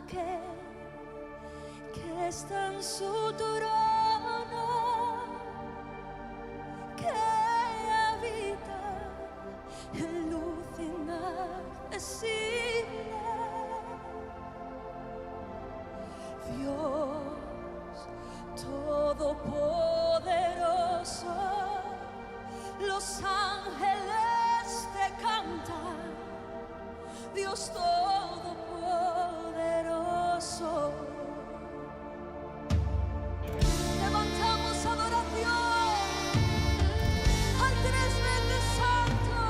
aquel que está en su trono, que habita en luz inaccesible. Dios todopoderoso, los ángeles te cantan, Dios todopoderoso. Levantamos adoración al tres veces santo.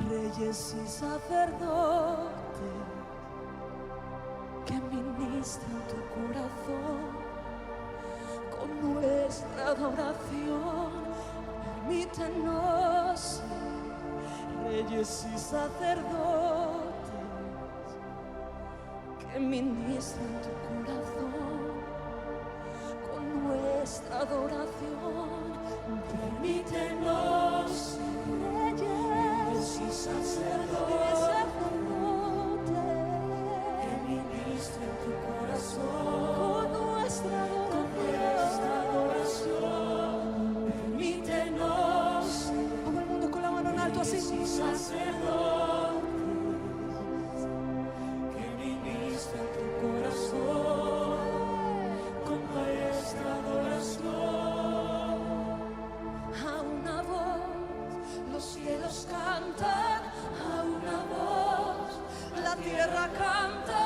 Reyes y sacerdotes que ministran tu corazón con nuestra adoración. Permítenos ser reyes y sacerdotes que ministran tu corazón con nuestra adoración. Permítenos reyes y sacerdotes que ministren tu corazón con nuestra adoración. Permítenos, todo el mundo con la mano en alto así, sacerdotes que ministren tu corazón con nuestra adoración. A una voz los cielos cantan, a una voz la tierra canta,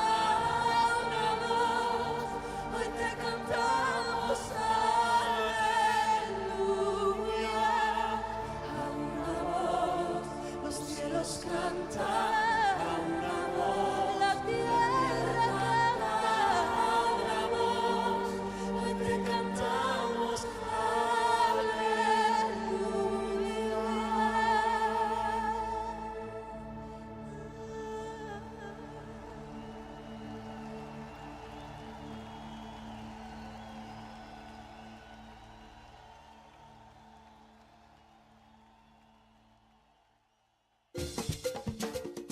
a una voz hoy te cantamos aleluya. A una voz los cielos cantan, a una voz la tierra canta, a una voz hoy te cantamos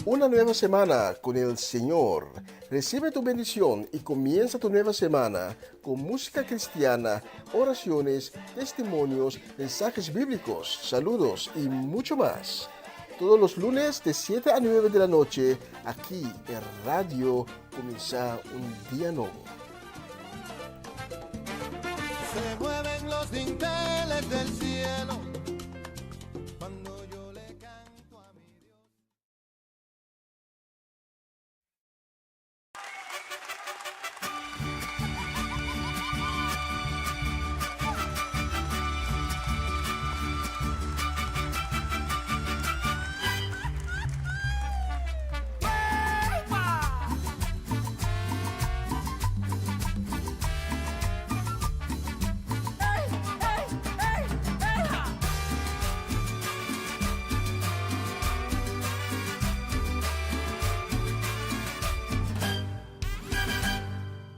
Una nueva semana con el Señor. Recibe tu bendición y comienza tu nueva semana con música cristiana, oraciones, testimonios, mensajes bíblicos, saludos y mucho más. Todos los lunes de 7 a 9 de la noche, aquí en Radio Comienza un Día Nuevo. Se mueven los dinteles del cielo cuando yo le canto a mi Dios.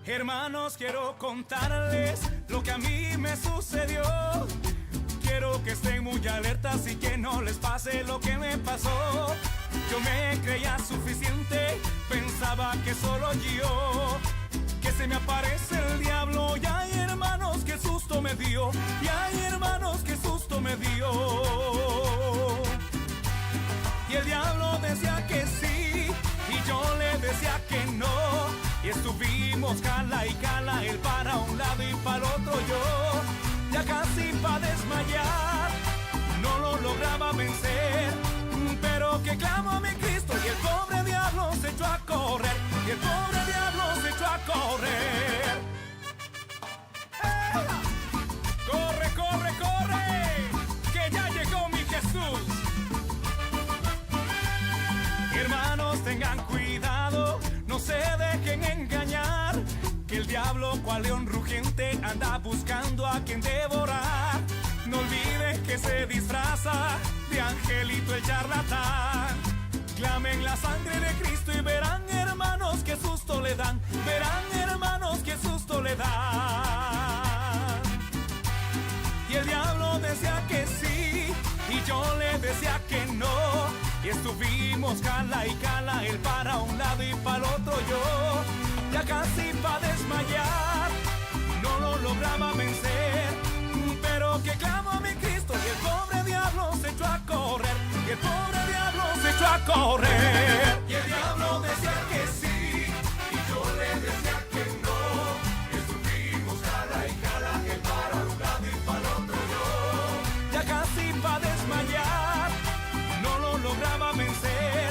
Hermanos, quiero contarles lo que a mí me sucedió. Quiero que estén muy alertas y que no les pase lo que me pasó. Yo me creía suficiente, pensaba que solo yo, que se me aparece el diablo. Y ay, hermanos, qué susto me dio. Y ay, hermanos, qué susto me dio. Y el diablo decía que sí, y yo le decía que no. Y estuvimos cala y cala, él para un lado y para el otro yo. Ya casi pa' desmayar, no lo lograba vencer. Pero que clamo a mi Cristo y el pobre diablo se echó a correr. Y el pobre diablo se echó a correr. ¡Corre, corre, corre! Que ya llegó mi Jesús. Hermanos, tengan cuidado, no se dejen engañar, que el diablo cual león rugiente anda buscando a quien devorar. No olviden que se disfraza de angelito el charlatán. Clamen la sangre de Cristo y verán, hermanos, qué susto le dan. Verán, hermanos, qué susto le dan. Y el diablo decía que sí, y yo le decía que no. Y estuvimos cala y cala, él para un lado y para el otro yo. Ya casi pa' desmayar, no lo lograba vencer. Pero que clamo a mi Cristo y el pobre diablo se echó a correr. Y el pobre diablo se echó a correr. Y el diablo decía que sí, y yo le decía que no. Y estuvimos cala y cala, él para un lado y para el otro yo. Ya casi pa' desmayar, no lo lograba vencer.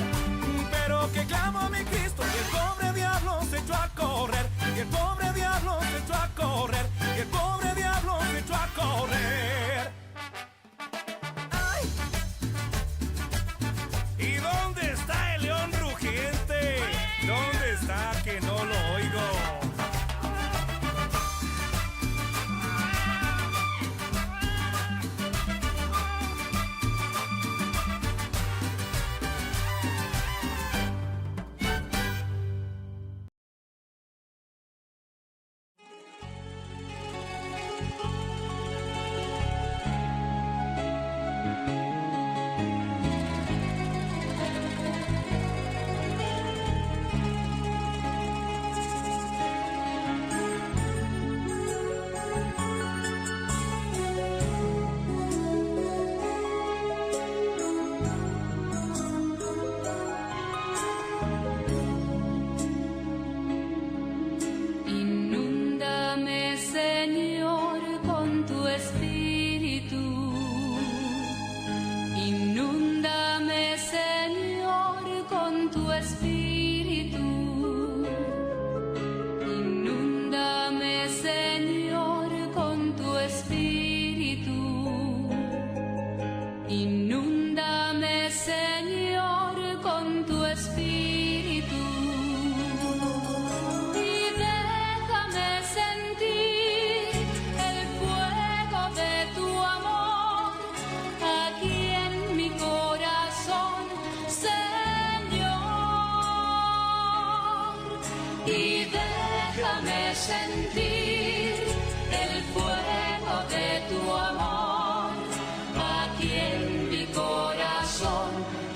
Pero que clamo a mi Cristo y el pobre diablo se echó a correr. Y el pobre diablo se echó a correr. Y el pobre diablo se echó a correr. ¡Ay! ¿Y dónde está el león rugiente? ¿Dónde está que no lo oigo?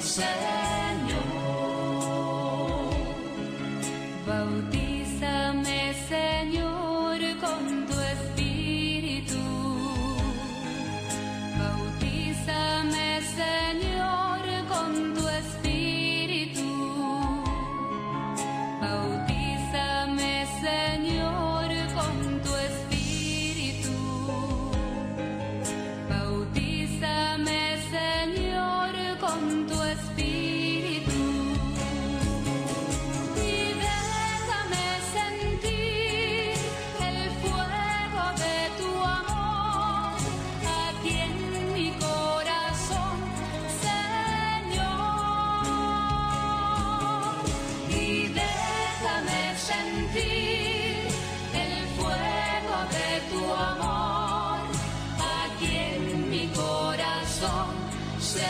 Señor. Bautízame, Señor, con tu Espíritu. Bautízame, Señor, con tu Espíritu. Bautízame, Señor, con tu Espíritu. Bautízame, Señor, con tu Espíritu. Y déjame sentir el fuego de tu amor aquí en mi corazón, Señor. Y déjame sentir el fuego de tu amor aquí en mi corazón, Señor.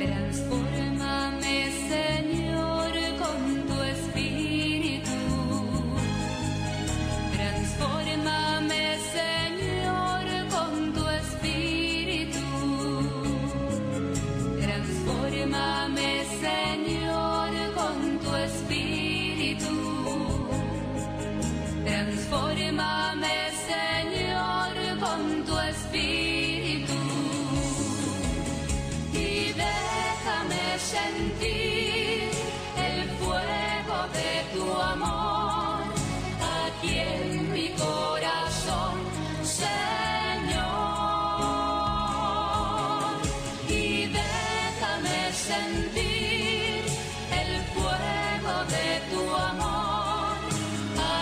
Transfórmame, Señor, con tu Espíritu. Transfórmame, Señor, con tu Espíritu. Transfórmame, Señor, con tu Espíritu. Transfórmame, Señor, con tu Espíritu. Y déjame sentir el fuego de tu amor aquí en mi corazón, Señor. Y déjame sentir el fuego de tu amor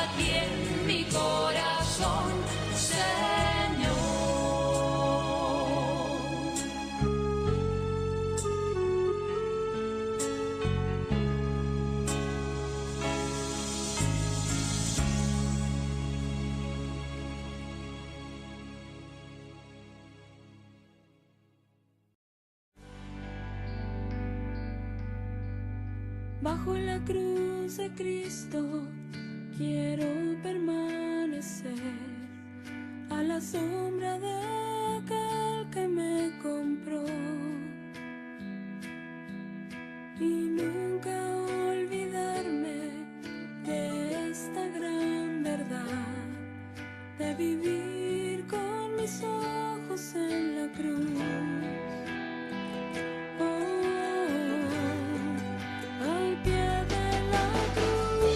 aquí en mi corazón, Señor. Bajo la cruz de Cristo quiero permanecer, a la sombra de aquel que me compró, y nunca olvidarme de esta gran verdad, de vivir con mis ojos en la cruz. Al pie de la cruz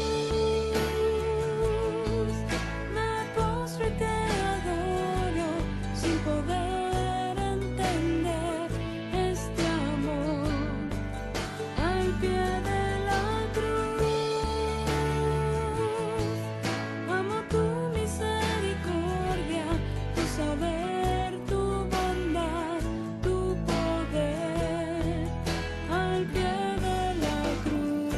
me postro y te adoro, sin poder entender este amor. Al pie de la cruz amo tu misericordia, tu saber, tu bondad, tu poder. Al pie de la cruz.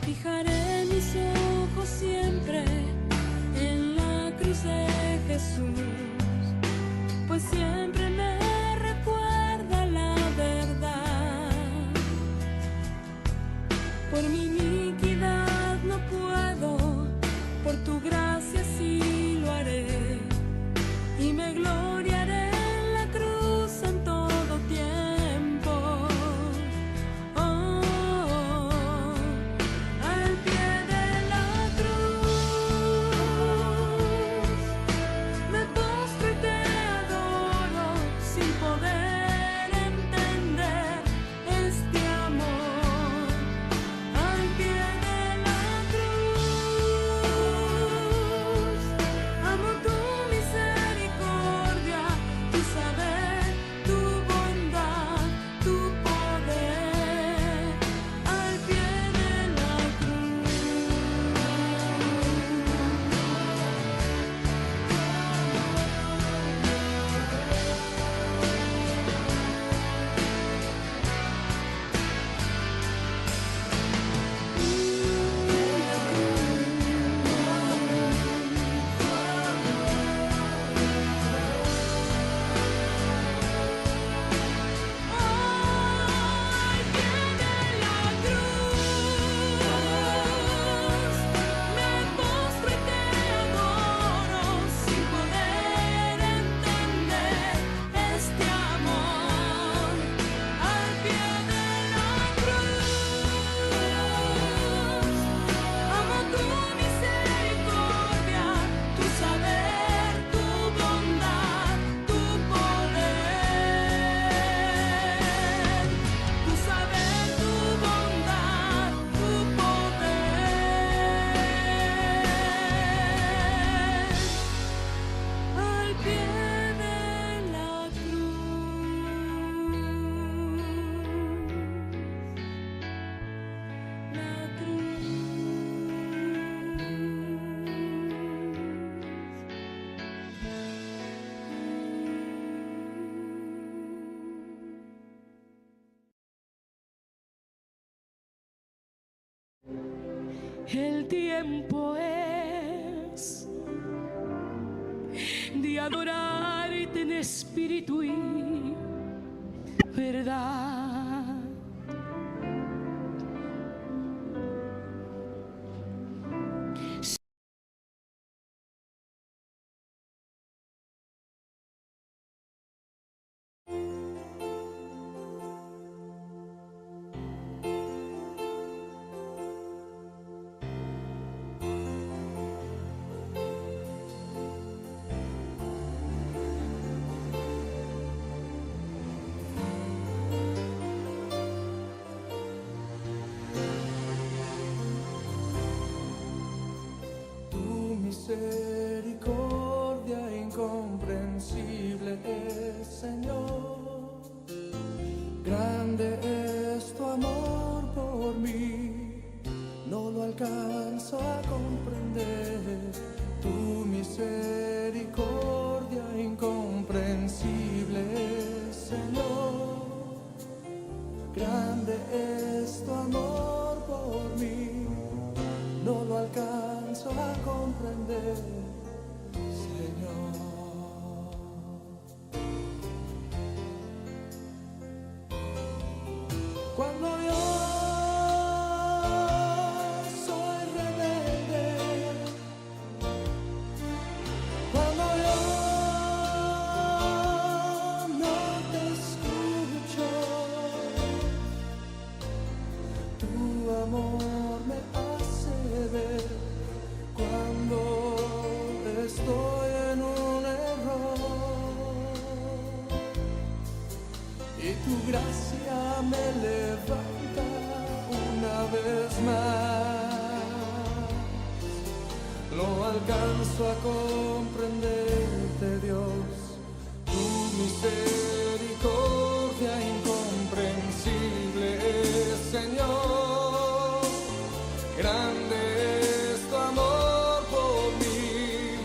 Fijaré mis ojos siempre en la cruz de Jesús, pues siempre me recuerda la verdad. Por mi iniquidad no puedo, por tu gracia sí lo haré, y me gloriaré en la cruz en todo tiempo. Oh, al pie de la cruz me postro y te adoro, El tiempo es de adorarte en espíritu y verdad. Misericordia incomprensible es, Señor. Grande es tu amor por mí, no lo alcanzo a comprender. Tu misericordia incomprensible es, Señor. Grande es tu amor por mí, no lo alcanzo a comprender, Señor. Cuando yo soy rebelde, cuando yo no te escucho, tu amor me hace ver cuando estoy en un error, y tu gracia me levanta una vez más. No alcanzo a comprenderte, Dios, tu misericordia incomprensible es, Señor. Grande es tu amor por mí,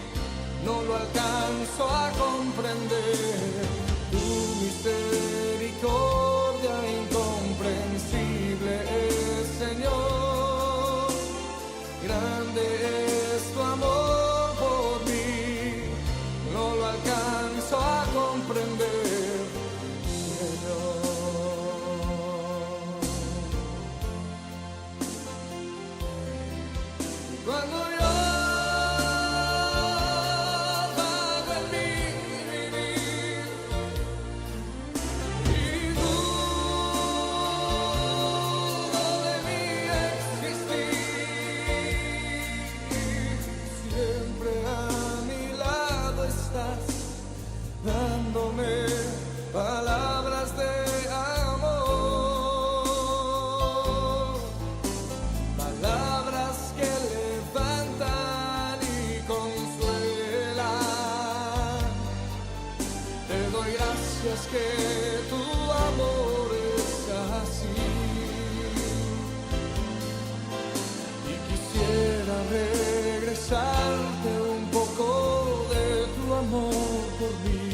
no lo alcanzo a comprender. Tu misericordia incomprensible es, Señor. Grande es tu amor por mí, no lo alcanzo a comprender, Señor. Cuando yo vago en mi vivir y dudo de mi existir, siempre a mi lado estás, dándome palabras de amor, palabras que levantan y consuelan. Te doy gracias que tu amor es así, y quisiera regresarte un poco de tu amor por mí,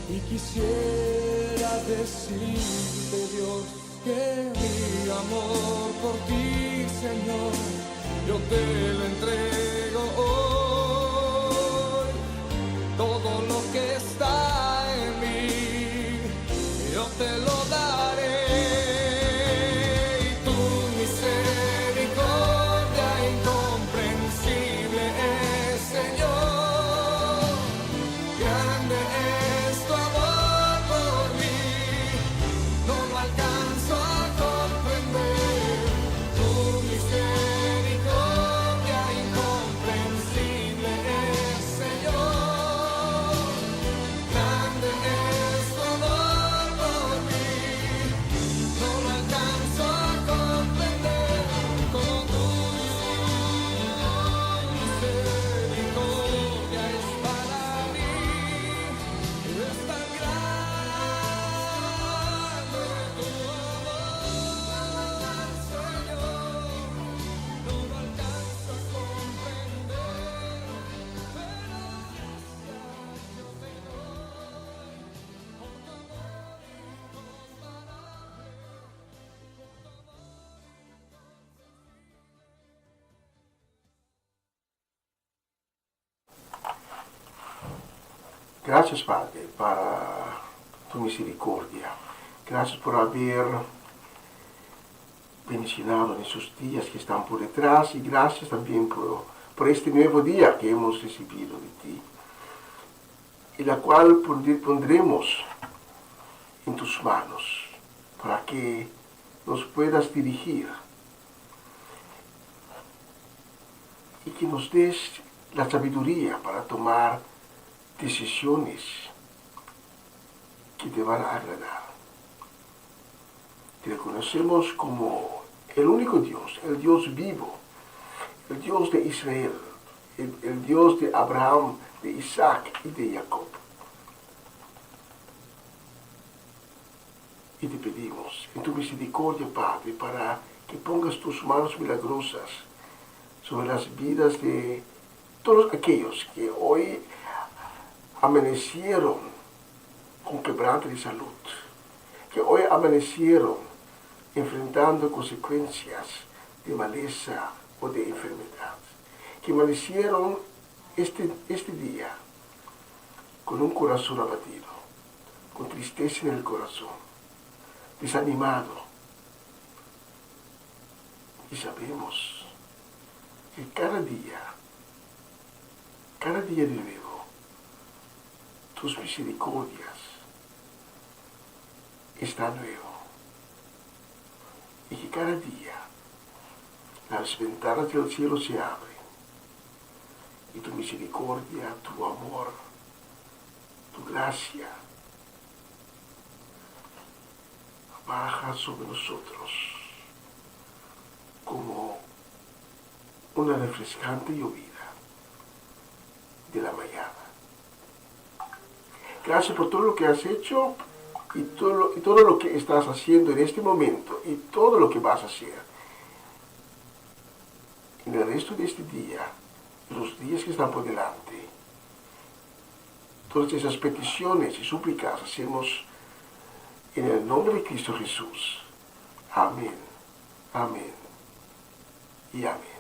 y quisiera decirte, Dios, que mi amor por ti, Señor, yo te lo entrego hoy. Todo lo que está en mí, yo te lo daré. Y tu misericordia incomprensible es, Señor. Grande es tu amor por mí, no lo alcanzo a comprender. Tu misericordia incomprensible es, Señor. Gracias, Padre, para tu misericordia. Gracias por haber bendicionado en esos días que están por detrás y gracias también por este nuevo día que hemos recibido de ti, y la cual pondremos en tus manos para que nos puedas dirigir y que nos des la sabiduría para tomar decisiones que te van a agradar. Te reconocemos como el único Dios, el Dios vivo, el Dios de Israel, el Dios de Abraham, de Isaac y de Jacob. Y te pedimos en tu misericordia, Padre, para que pongas tus manos milagrosas sobre las vidas de todos aquellos que hoy amanecieron con quebranto de salud, que hoy amanecieron enfrentando consecuencias de maleza o de enfermedad, que amanecieron este día con un corazón abatido, con tristeza en el corazón, desanimado. Y sabemos que cada día de nuevo, tus misericordias están nuevo. Y que cada día las ventanas del cielo se abren y tu misericordia, tu amor, tu gracia baja sobre nosotros como una refrescante llovida de la mañana. Gracias por todo lo que has hecho y todo lo que estás haciendo en este momento y todo lo que vas a hacer en el resto de este día, los días que están por delante. Todas esas peticiones y súplicas hacemos en el nombre de Cristo Jesús. Amén, amén y amén.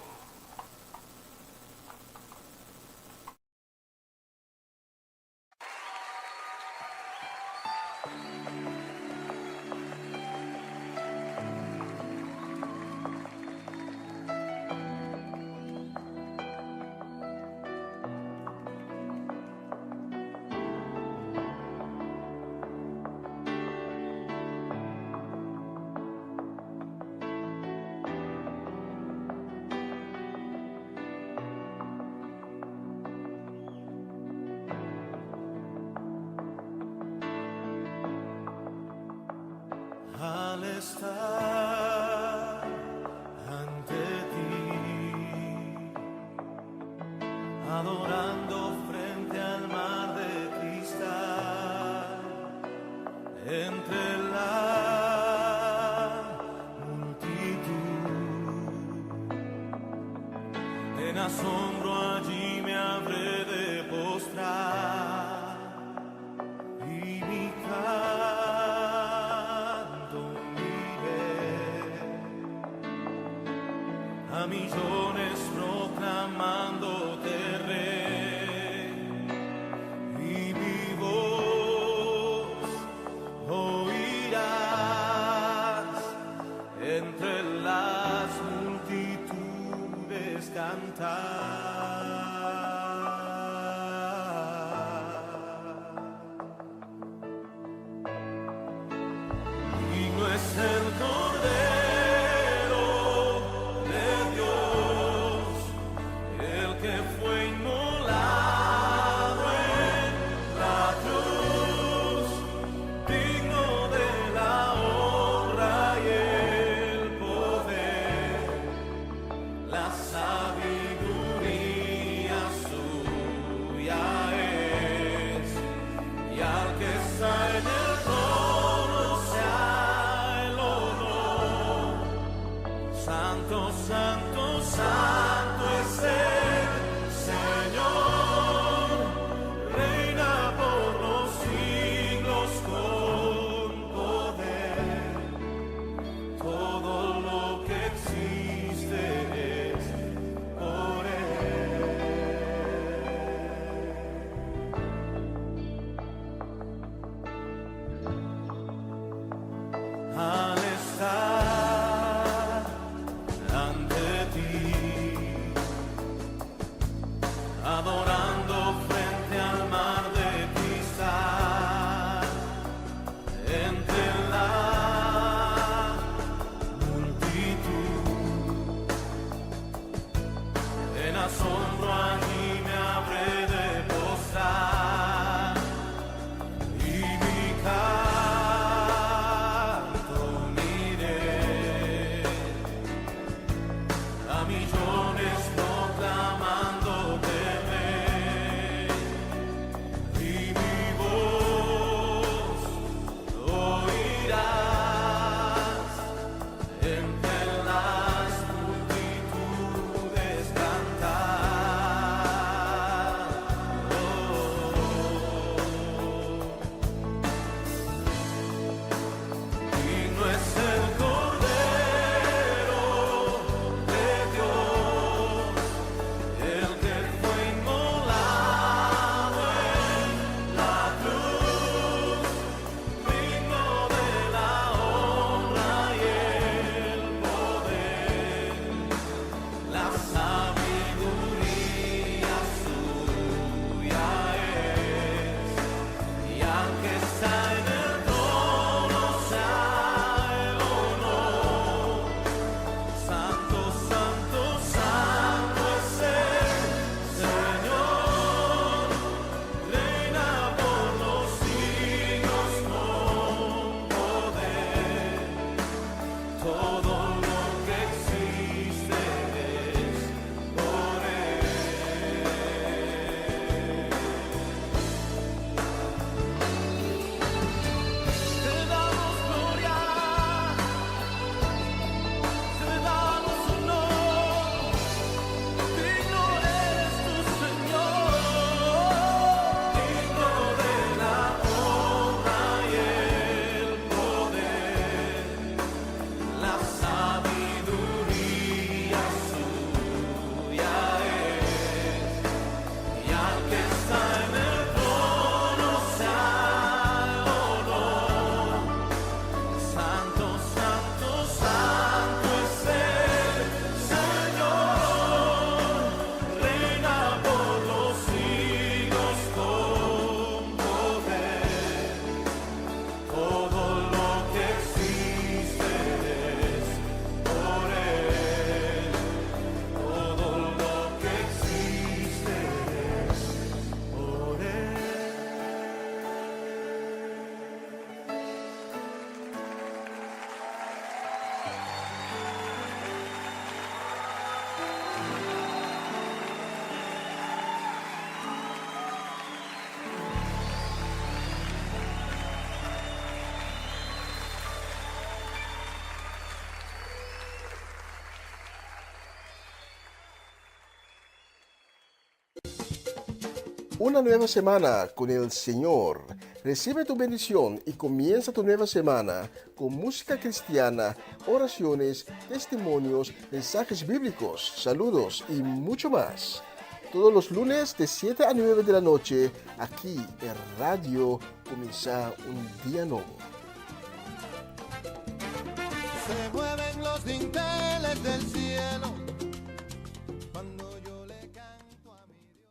Al estar ante ti, adorando frente al mar de cristal, entre la multitud, en asombro allí me habré de postrar y mi a millones proclamándote rey, y mi voz oirás entre las multitudes cantar. Digno es el Cordero de Dios. Una nueva semana con el Señor. Recibe tu bendición y comienza tu nueva semana con música cristiana, oraciones, testimonios, mensajes bíblicos, saludos y mucho más. Todos los lunes de 7 a 9 de la noche, aquí en Radio Comienza un Día Nuevo. Se mueven los dinteles del cielo cuando yo le canto a mi Dios.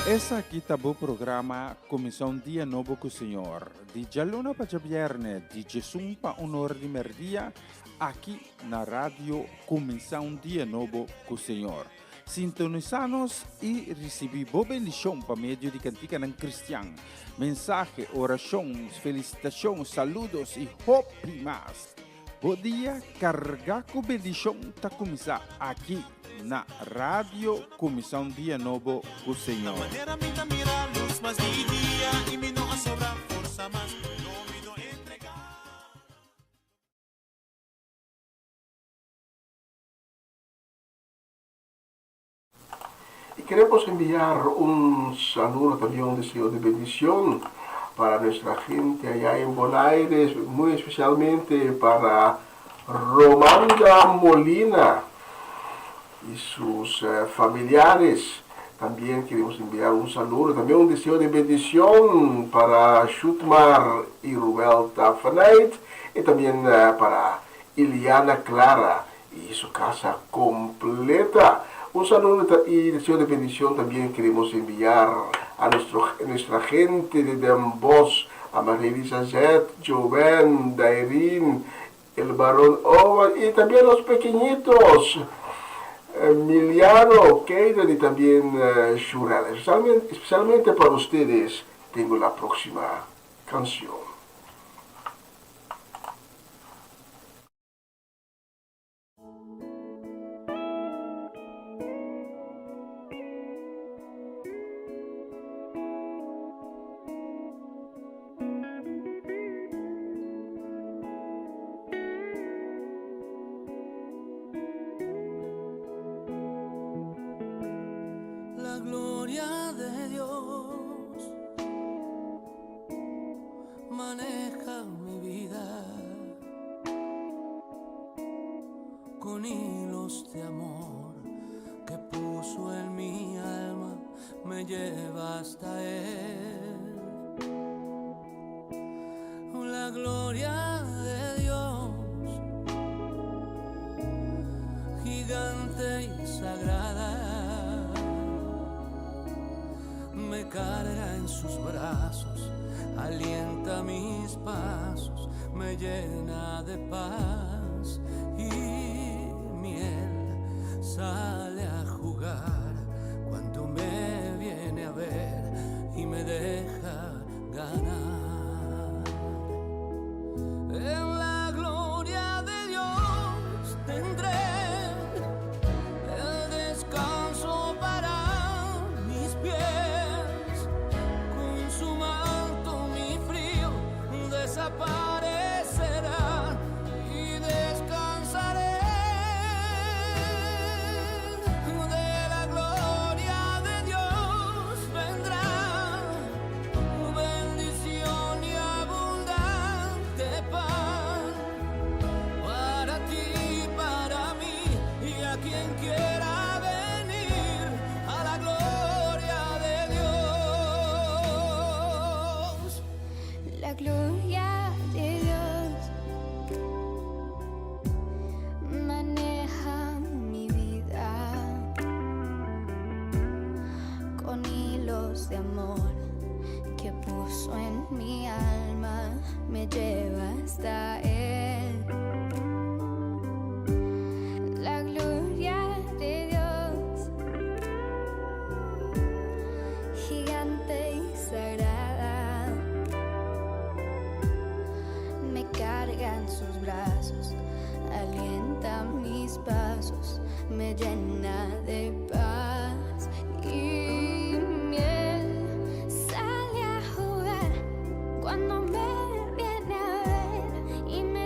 Essa aqui tá o programa Começar um Dia Novo com o Senhor. De Jalona para Viernes, de Jesus para Honor de Merdia, aqui na rádio Começar um Dia Novo com o Senhor. Sintonizanos e recebi boa bendição para meio de cantiga ng Cristian. Mensaje, orações, felicitações, saludos e hope mais. Bom dia, carga com bendição tá começar aqui na rádio Começar um Dia Novo com o Senhor. Manera minta mira luz más día y mi no sobra fuerza más no me no entregar. Y queremos enviar un saludo, también un deseo de bendición para nuestra gente allá en Bonaire, muy especialmente para Romanda Molina y sus familiares. También queremos enviar un saludo, también un deseo de bendición para Shutmar y Rubel Tafanait y también para Iliana Clara y su casa completa. Un saludo y deseo de bendición también queremos enviar a nuestra gente de Den Bosch, a María Elizabeth, Joven, Dairin, el varón Owen y también los pequeñitos. Emiliano, Keiden y también Shurel. Especialmente para ustedes tengo la próxima canción. La gloria de Dios maneja mi vida con hilos de amor que puso en mi alma, me lleva hasta Él. La gloria de Dios, gigante y sagrada, me carga en sus brazos, alienta mis pasos, me llena de paz y miel sale a jugar cuando me viene a ver y me deja ganar. En la gloria de Dios tendré el descanso para mis pies. Con su manto mi frío desaparecerá y descansaré. De la gloria de Dios vendrá bendición y abundante pan para ti, para mí y a quien quiera venir a la gloria de Dios. La gloria de Dios maneja mi vida con hilos de amor que puso en mi alma, me lleva hasta Él. La gloria de Dios, gigante y sagrada, me carga en sus brazos, alienta mis pasos, me llena de paz y miel sale a jugar cuando me viene a ver y me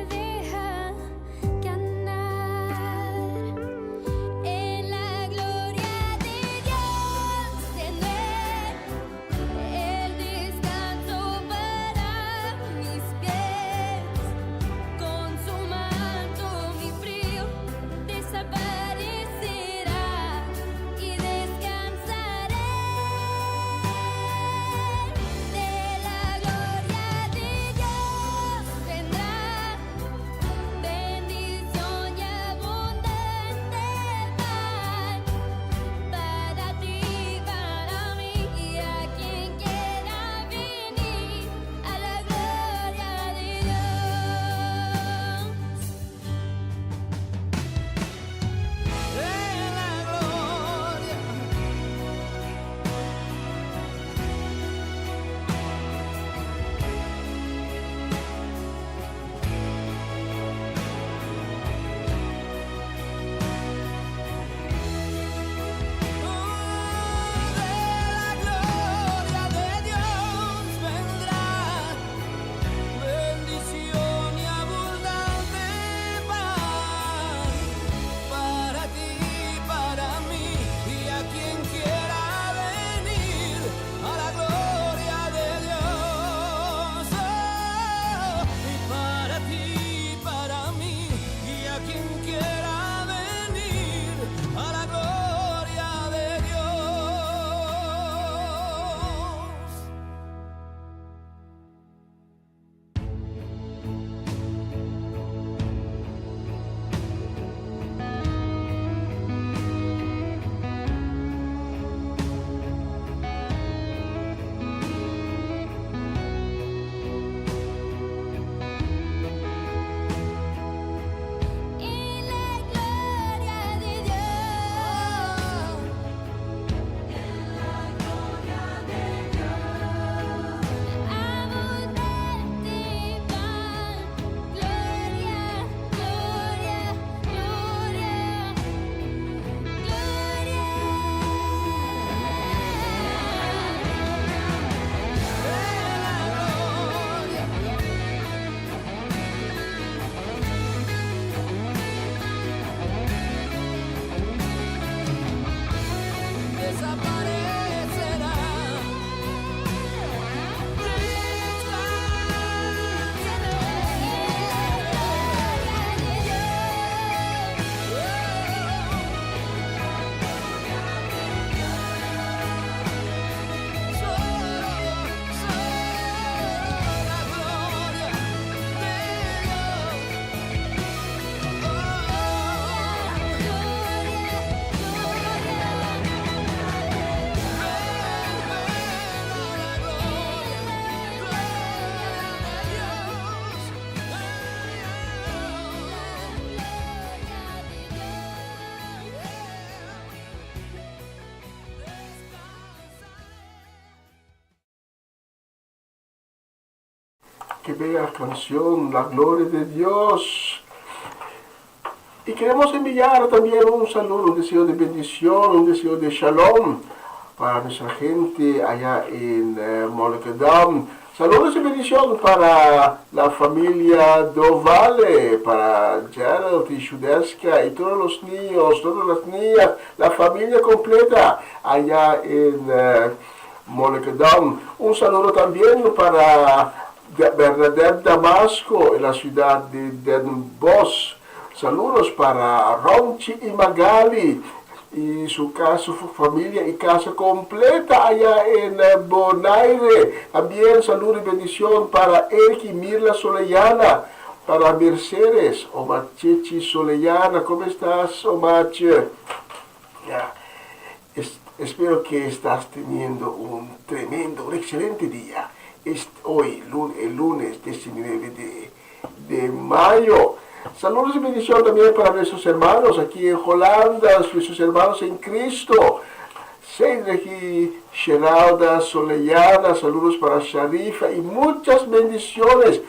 qué bella canción, la gloria de Dios. Y queremos enviar también un saludo, un deseo de bendición, un deseo de shalom para nuestra gente allá en Molokadam. Saludos y bendición para la familia Dovale, para Gerald y Shudeska y todos los niños, todas las niñas, la familia completa allá en Molokadam. Un saludo también para Bernadette Damasco en la ciudad de Den Bosch. Saludos para Ronchi y Magali y su familia y casa completa allá en Bonaire. También salud y bendición para Eric y Mirla Soleyana, para Mercedes, Omachechi Soleyana. ¿Cómo estás, Omache? Espero que estás teniendo un excelente día. Hoy, el lunes 19 de mayo. Saludos y bendición también para nuestros hermanos aquí en Holanda, nuestros hermanos en Cristo. Cedric y Geralda Soleyana, saludos para Sharifa y muchas bendiciones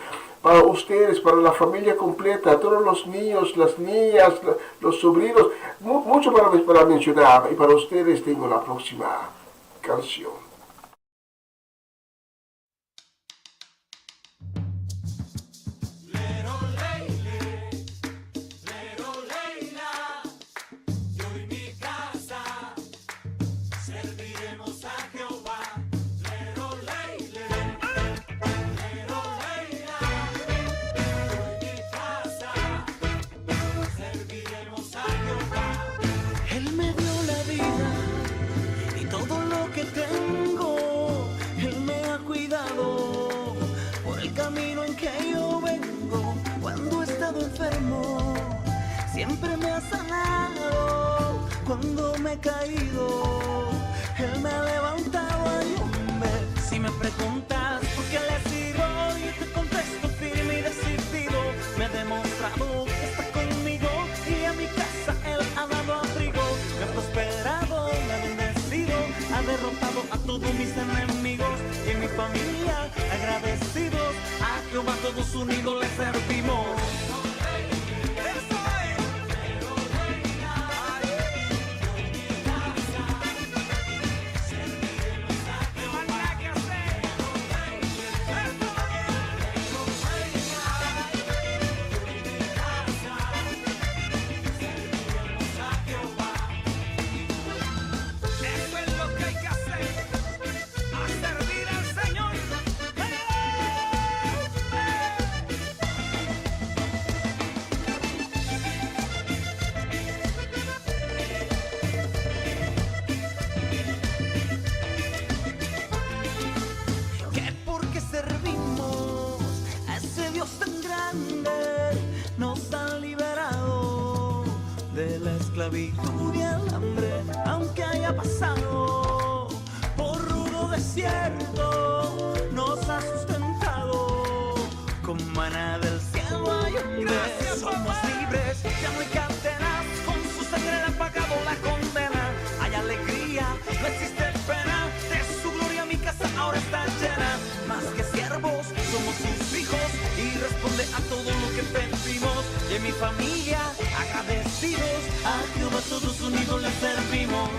para ustedes, para la familia completa, todos los niños, las niñas, los sobrinos. Mucho para mencionar y para ustedes tengo la próxima canción. Siempre me ha sanado cuando me he caído. Él me ha levantado a hombre. Si me preguntas por qué le sirvo, yo te contesto firme y decidido. Me ha demostrado que está conmigo y a mi casa Él ha dado abrigo. Me ha prosperado, me ha bendecido, ha derrotado a todos mis enemigos y en mi familia agradecidos. A Jehová todos unidos le servimos. Y el hambre, aunque haya pasado por rudo desierto, nos ha sustentado con maná del cielo. Hay hombre, somos libres, ya no hay cadenas, con su sangre le ha pagado la condena. Hay alegría, no existe pena, de su gloria mi casa ahora está llena. Más que siervos, somos sus hijos y responde a todo lo que pedimos. Y en mi familia agradecidos, a Jehová todos unidos le servimos.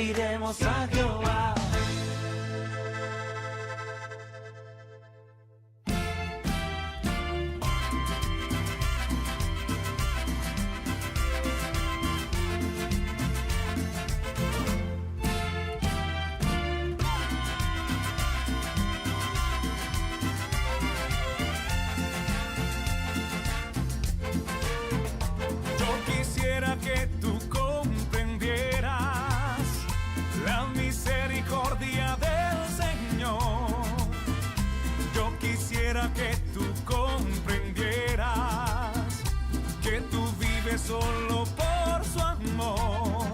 bendiremos a Jehová. Que tú comprendieras la misericordia del Señor. Yo quisiera que tú comprendieras que tú vives solo por su amor.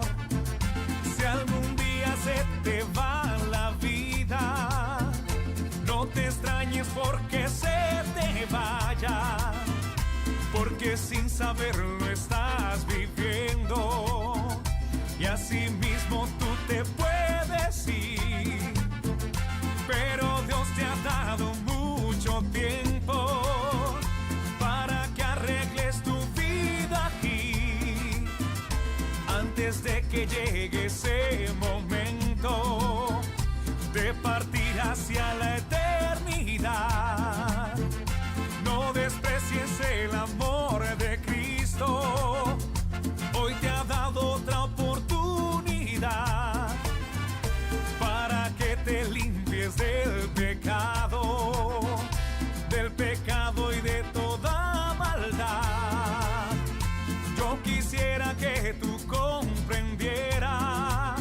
Si algún día se te va la vida, no te extrañes porque se te vaya, porque sin saberlo estás viviendo y así mismo tú te puedes ir. Pero Dios te ha dado mucho tiempo para que arregles tu vida aquí, antes de que llegue ese momento de partir hacia la eternidad. No desprecies el amor de Cristo. Hoy te ha dado otra oportunidad para que te limpies del pecado y de toda maldad. Yo quisiera que tú comprendieras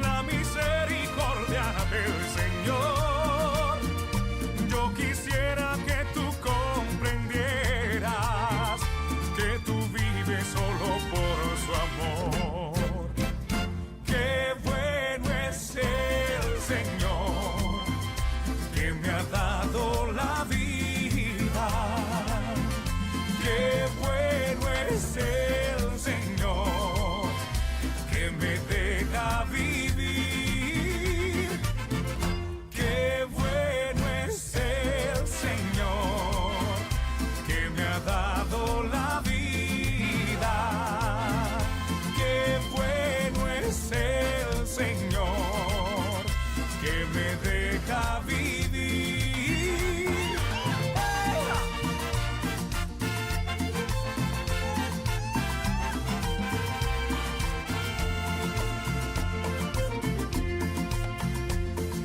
la misericordia del Señor. Yo quisiera que tú comprendieras que tú vives solo por su amor. Qué bueno es el Señor que me ha dado la vida. Qué bueno es el Señor que me deja vivir. Qué bueno es el Señor que me ha dado la vida. Qué bueno es el Señor que me deja vivir.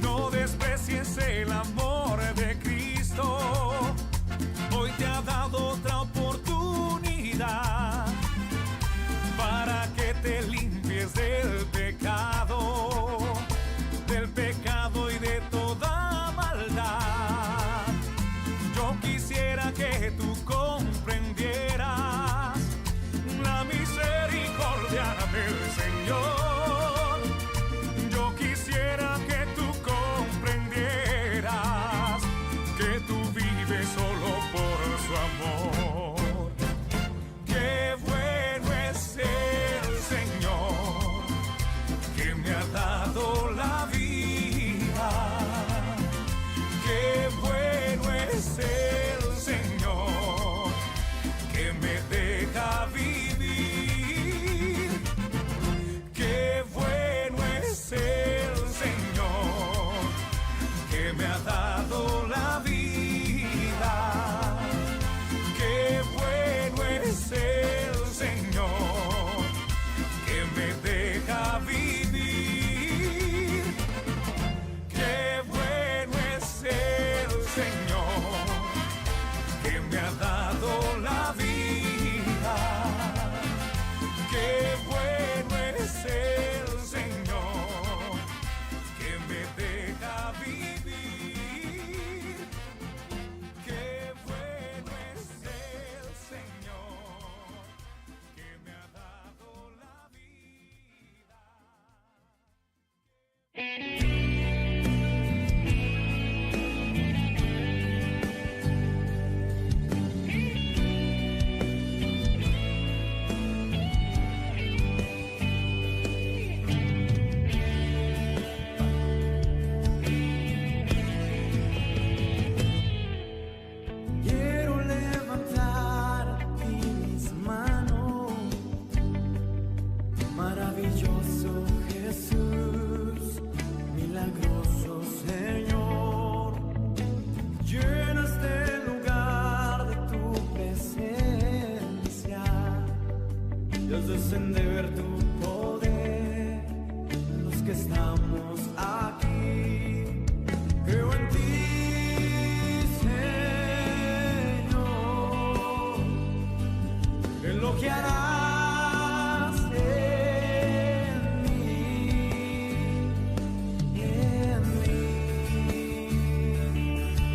No desprecies el amor de Cristo. Hoy te ha dado otra oportunidad para que te limpies del pecado y de toda maldad. Yo quisiera que tú comprendieras la misericordia del Señor. Yo quisiera que tú comprendieras que tú vives solo por su amor. Qué bueno es el Señor y haz descender tu poder en los que estamos aquí. Creo en ti, Señor, en lo que harás en mí, en mí,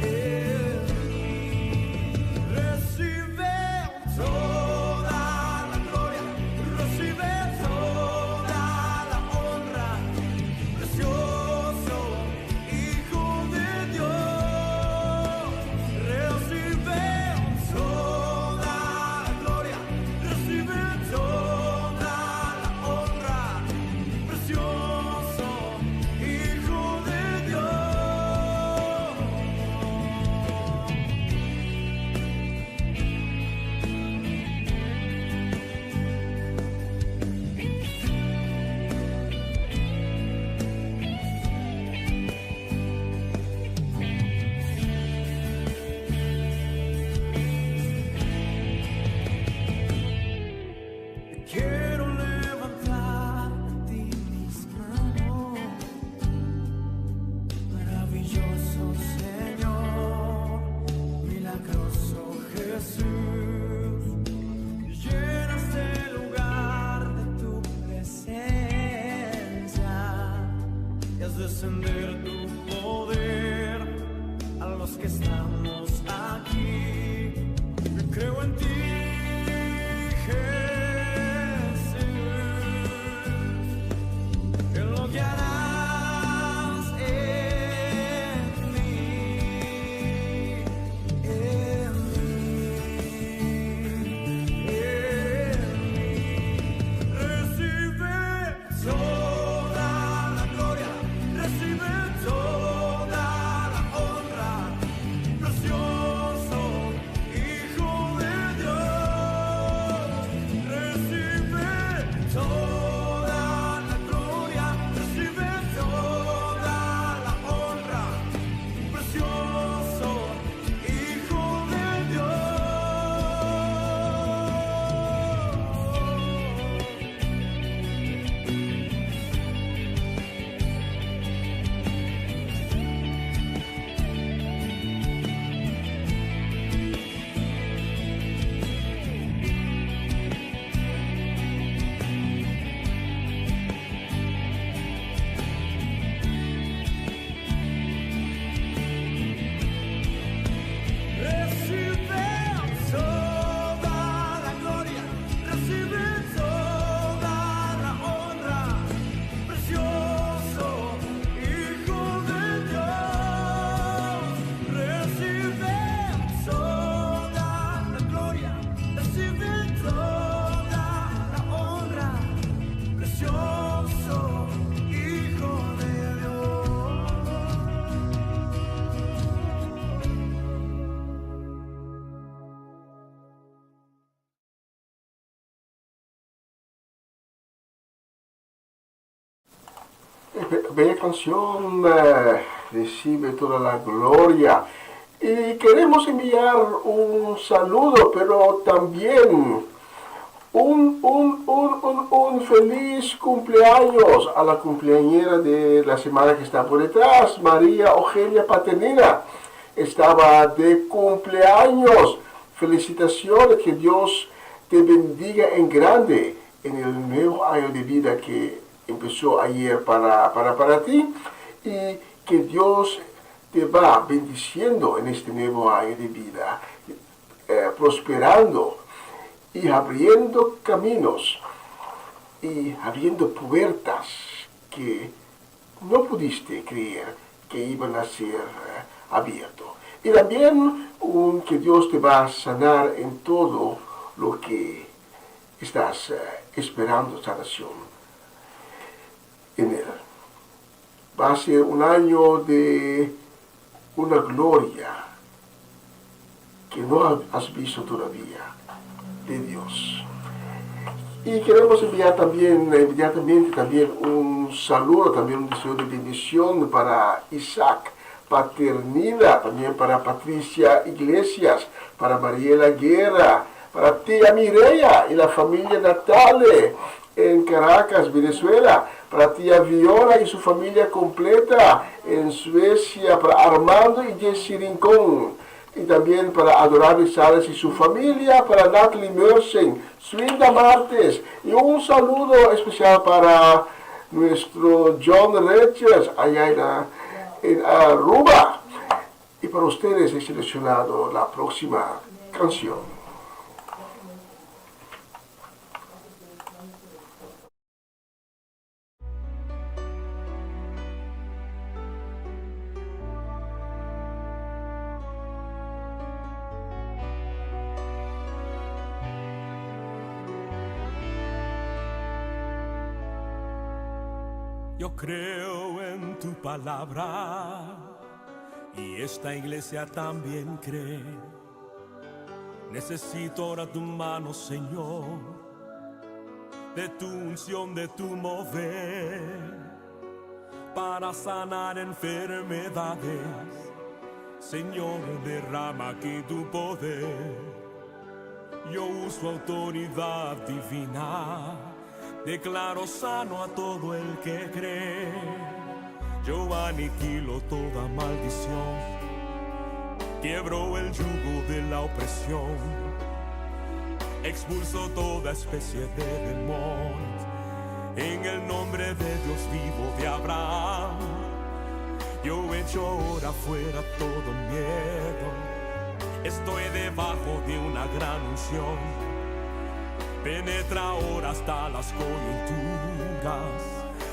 en mí. Recibe toda la gloria, recibe toda la honra, precioso Hijo de Dios. Recibe toda la gloria, recibe toda la honra, precioso Hijo de Dios. Quiero levantar a ti mis manos, maravilloso Señor, milagroso Jesús. Llena este lugar de tu presencia y haz descender tu poder a los que estamos aquí. Creo en ti, en lo que harás en mí, en mí, en mí. Recibe toda la gloria, recibe toda la honra, precioso Hijo de Dios. Recibe toda la gloria, recibe toda la honra, precioso Hijo de Dios. Recibe toda la gloria, recibe toda la honra, precioso Hijo de Dios. Recibe toda la gloria, recibe toda la honra, precioso Hijo de Dios. Bella canción, recibe toda la gloria. Y queremos enviar un saludo, pero también un feliz cumpleaños a la cumpleañera de la semana que está por detrás, María Ogelia Paternina. Estaba de cumpleaños. Felicitaciones, que Dios te bendiga en grande en el nuevo año de vida que empezó ayer para ti, y que Dios te va bendiciendo en este nuevo año de vida, prosperando y abriendo caminos y abriendo puertas que no pudiste creer que iban a ser abiertos. Y también que Dios te va a sanar en todo lo que estás esperando sanación en Él. Va a ser un año de una gloria que no has visto todavía de Dios. Y queremos enviar también inmediatamente un saludo, también un deseo de bendición para Isaac Paternina, también para Patricia Iglesias, para Mariela Guerra, Para tía Mireya y la familia Natale en Caracas, Venezuela. Para tía Viola y su familia completa en Suecia. Para Armando y Jessy Rincón. Y también para Adorable Salas y su familia. Para Natalie Mersen, Swinda Martes. Y un saludo especial para nuestro John Richards allá en Aruba. Y para ustedes he seleccionado la próxima canción. Yo creo en tu palabra y esta iglesia también cree. Necesito ahora tu mano, Señor, de tu unción, de tu mover, para sanar enfermedades. Señor, derrama aquí tu poder. Yo uso autoridad divina, declaro sano a todo el que cree. Yo aniquilo toda maldición, quiebro el yugo de la opresión, expulso toda especie de demonios. En el nombre de Dios vivo de Abraham, yo echo ahora fuera todo miedo. Estoy debajo de una gran unción, penetra ahora hasta las coyunturas,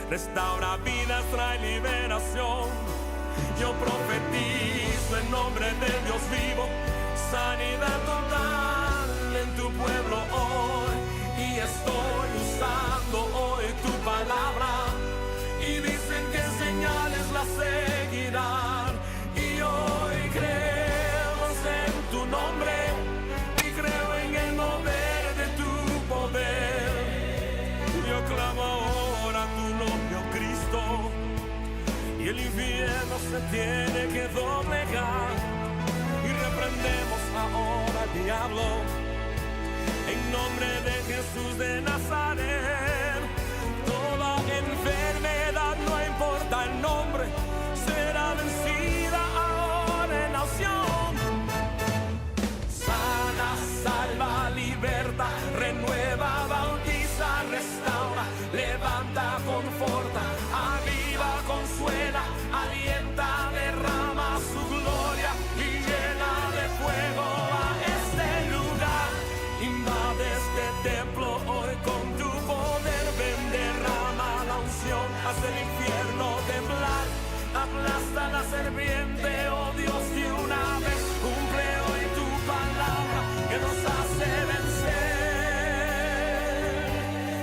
restaura vidas, trae liberación. Yo profetizo en nombre de Dios vivo, sanidad total en tu pueblo hoy. Y estoy usando hoy tu palabra, y dicen que señales la seguirán. Y hoy creemos en tu nombre, y creo en el mover de tu poder. Yo clamo ahora tu nombre, oh Cristo, y el infierno se tiene que doblegar. Y reprendemos ahora al diablo, en nombre de Jesús de Nazaret. Toda enfermedad, no importa el nombre, será vencida ahora en la acción. Sana, salva, liberta, renueva, bautiza, restaura, levanta, conforta, aviva, consuela, alienta, derrama su gloria y llena de fuego a este lugar. Invade este templo hoy con tu poder, ven, derrama la unción, haz el infierno temblar, aplasta la serpiente, oh Dios, de una vez cumple hoy tu palabra que nos hace vencer,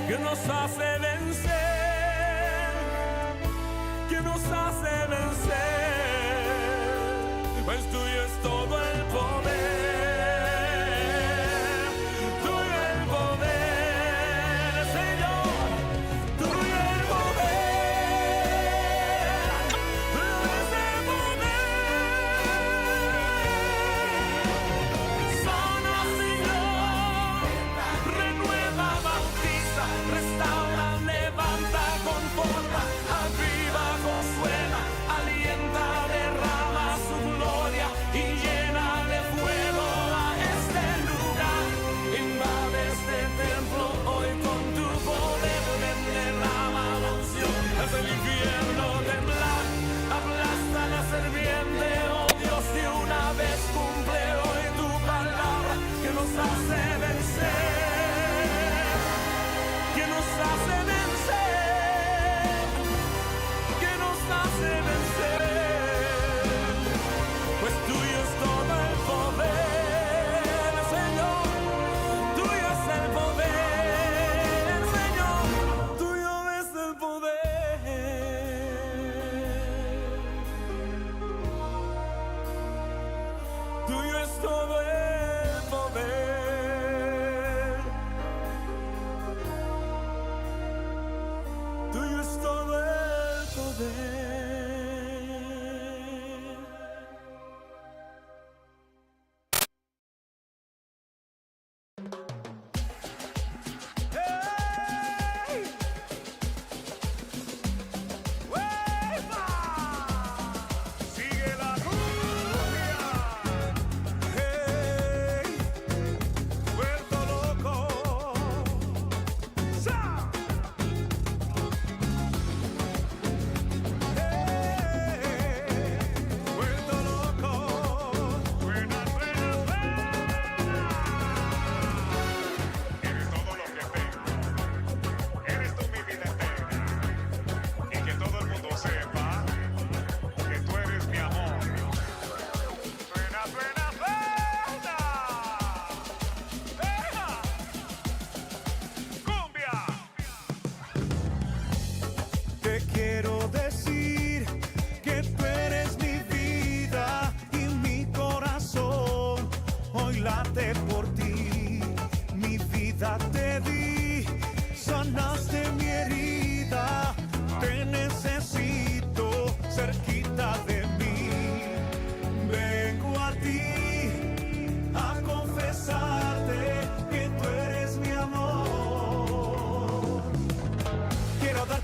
que nos hace vencer, que nos hace vencer, pues tuyo es todo el poder. Aviva, consuela, alienta, derrama su gloria y llena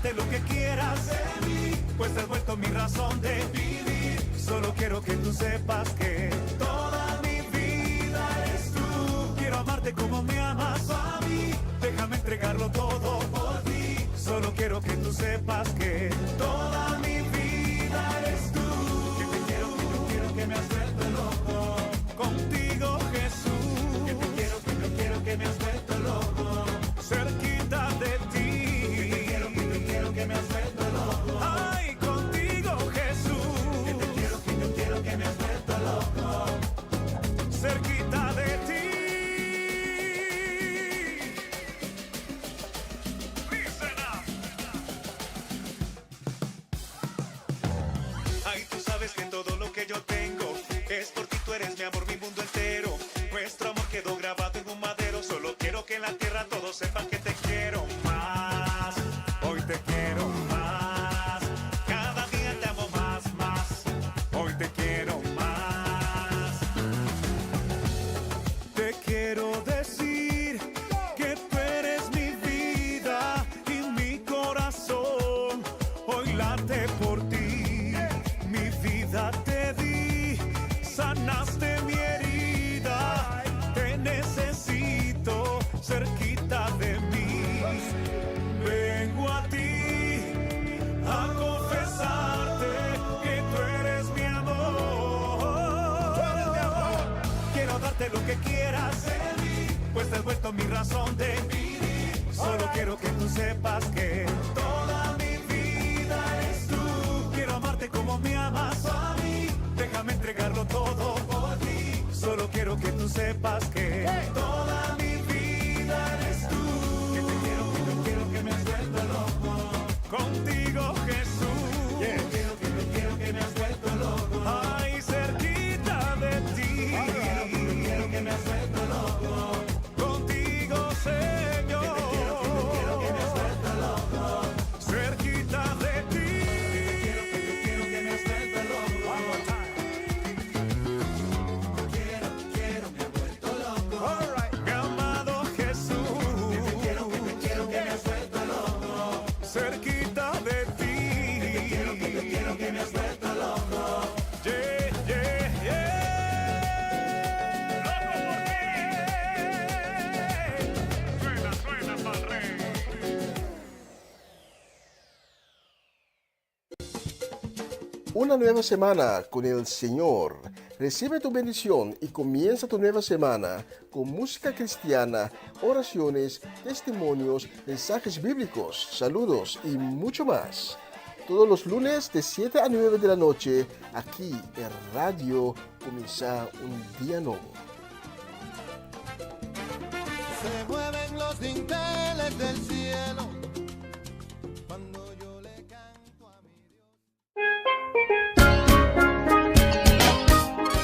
darte lo que quieras de mí, pues te has vuelto mi razón de vivir. Solo quiero que tú sepas que toda mi vida eres tú. Quiero amarte como me amas a mí, déjame entregarlo todo por ti. Solo quiero que tú sepas que toda mi vida eres tú. Que te quiero, que me has vuelto loco. Contigo, Jesús. Que te quiero, que me has vuelto loco. Cerquita de ti. Que te quiero, que me has vuelto loco. Ay, contigo, Jesús. Que te quiero, que me has vuelto loco. Cerquita de ti. Ay, tú sabes que todo lo que yo tengo es por ti, tú eres mi amor, mi mundo entero. Nuestro amor quedó grabado en un madero. Solo quiero que en la tierra todos sepan que te quiero más. Hoy te quiero más. Cada día te amo más, más. Hoy te quiero más. Te quiero decir que tú eres mi vida y mi corazón hoy late por ti. Mi vida te di, sanaste mi herida. Te necesito cerquita de mí. Vengo a ti a confesarte que tú eres mi amor. Tú eres mi amor. Quiero darte lo que quieras de mí, pues te has vuelto mi razón de vivir. Solo quiero que tú sepas que toda mi vida eres tú. Quiero amarte como me amas a mí, déjame entregarlo todo por ti. Solo quiero que tú sepas que toda mi vida eres tú. Que te quiero, que me has vuelto loco. Contigo, Jesús. Que te quiero, que me has vuelto loco. Ay, cerquita de ti. Que te quiero, que me has vuelto loco. Contigo, Señor. Que te quiero, que me has vuelto loco. Cerquita de ti. Que te quiero, que me has vuelto loco. One more time. Quiero, me ha vuelto loco. All right. Mi amado Jesús. Que te quiero, que me has vuelto loco. Cerquita de ti. Que te quiero, que me has vuelto loco. Yeah, yeah, yeah. Loco por ti. Suena, padre. Una nueva semana con el Señor. Recibe tu bendición y comienza tu nueva semana con música cristiana, oraciones, testimonios, mensajes bíblicos, saludos y mucho más. Todos los lunes de 7 a 9 de la noche, aquí en Radio Comienza un Día Nuevo. Se mueven los dinteles del cielo cuando yo le canto a mi Dios.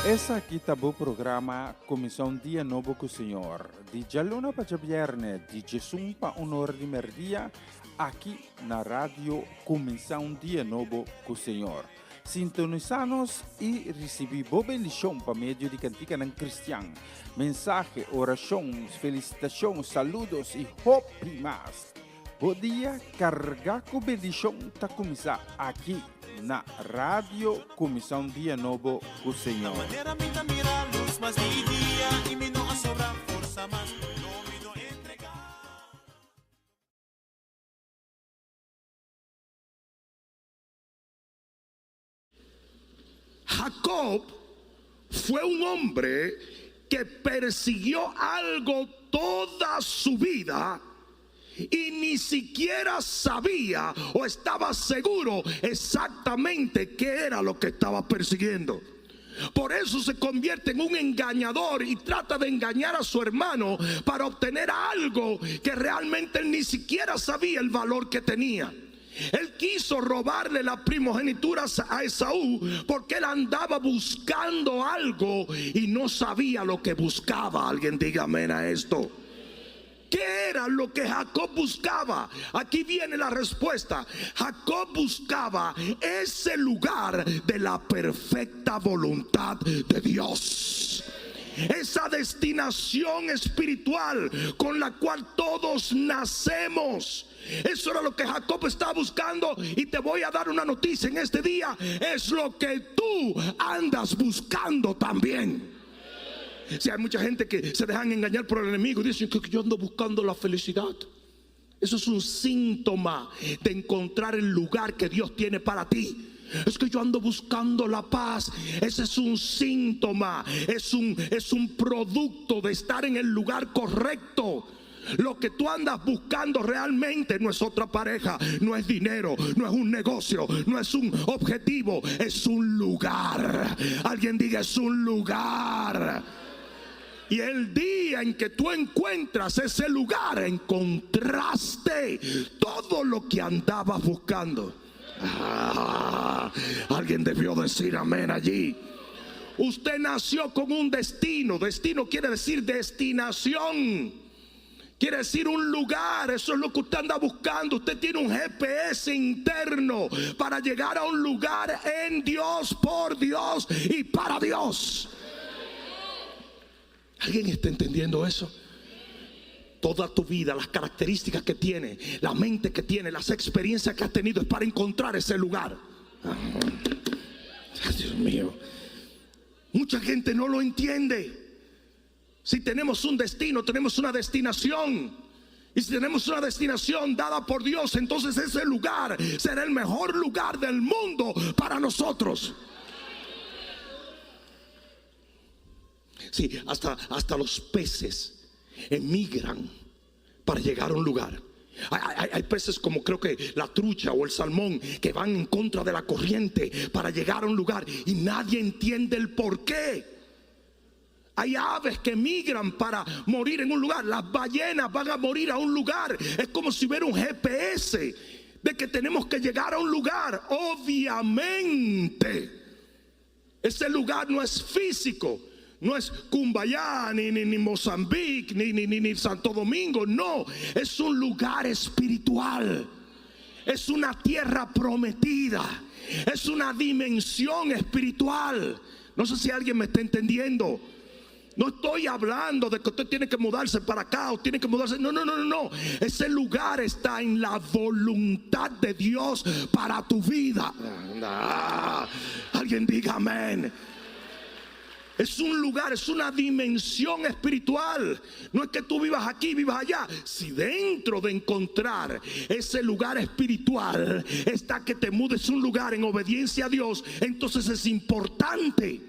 Essa aqui tá o programa Comissão Dia Novo com o Senhor. De Jaluna para Viernes, de Jesus para Honor de Merdia, aqui na rádio Comissão Dia Novo com o Senhor. Sintonizanos e recebi boa bendição para meio de cantica ng Cristian. Mensagem, orações, felicitações, saludos e hope mais. Bom dia, carga com bendição tá começar aqui na rádio Comissão Dia Novo com o Senhor. Manera minha mira luz, mas mi dia e me não sobra força, mas não me dou entregar. Jacob fue un hombre que persiguió algo toda su vida y ni siquiera sabía o estaba seguro exactamente qué era lo que estaba persiguiendo. Por eso se convierte en un engañador y trata de engañar a su hermano para obtener algo que realmente él ni siquiera sabía el valor que tenía. Él quiso robarle la primogenitura a Esaú porque él andaba buscando algo y no sabía lo que buscaba. Alguien diga amén a esto. ¿Qué era lo que Jacob buscaba? Aquí viene la respuesta. Jacob buscaba ese lugar de la perfecta voluntad de Dios. esa destinación espiritual con la cual todos nacemos. Eso era lo que Jacob estaba buscando, y te voy a dar una noticia en este día: es lo que tú andas buscando también. Si hay mucha gente que se dejan engañar por el enemigo y dicen que yo ando buscando la felicidad. Eso es un síntoma de encontrar el lugar que Dios tiene para ti. Es que yo ando buscando la paz. Ese es un síntoma, es un producto de estar en el lugar correcto. Lo que tú andas buscando realmente no es otra pareja, no es dinero, no es un negocio, no es un objetivo, es un lugar. Alguien diga: es un lugar. Y el día en que tú encuentras ese lugar, encontraste todo lo que andabas buscando. Alguien debió decir amén allí. Usted nació con un destino. Destino quiere decir destinación, quiere decir un lugar. Eso es lo que usted anda buscando. Usted tiene un GPS interno para llegar a un lugar en Dios, por Dios y para Dios. ¿Alguien está entendiendo eso? Toda tu vida, las características que tiene, la mente que tiene, las experiencias que has tenido, es para encontrar ese lugar. Dios mío, mucha gente no lo entiende. Si tenemos un destino, tenemos una destinación. Y si tenemos una destinación dada por Dios, entonces ese lugar será el mejor lugar del mundo para nosotros. Sí, hasta los peces emigran para llegar a un lugar. Hay peces como, creo que la trucha o el salmón, que van en contra de la corriente para llegar a un lugar y nadie entiende el por qué. Hay aves que migran para morir en un lugar. Las ballenas van a morir a un lugar. Es como si hubiera un GPS de que tenemos que llegar a un lugar. Obviamente ese lugar no es físico. No es Cumbayá, ni Mozambique, ni Santo Domingo. No, es un lugar espiritual. Es una tierra prometida. Es una dimensión espiritual. No sé si alguien me está entendiendo. No estoy hablando de que usted tiene que mudarse para acá o tiene que mudarse. No. Ese lugar está en la voluntad de Dios para tu vida. Alguien diga amén. Es un lugar, es una dimensión espiritual. No es que tú vivas aquí, vivas allá. Si dentro de encontrar ese lugar espiritual está que te mudes a un lugar en obediencia a Dios, entonces es importante.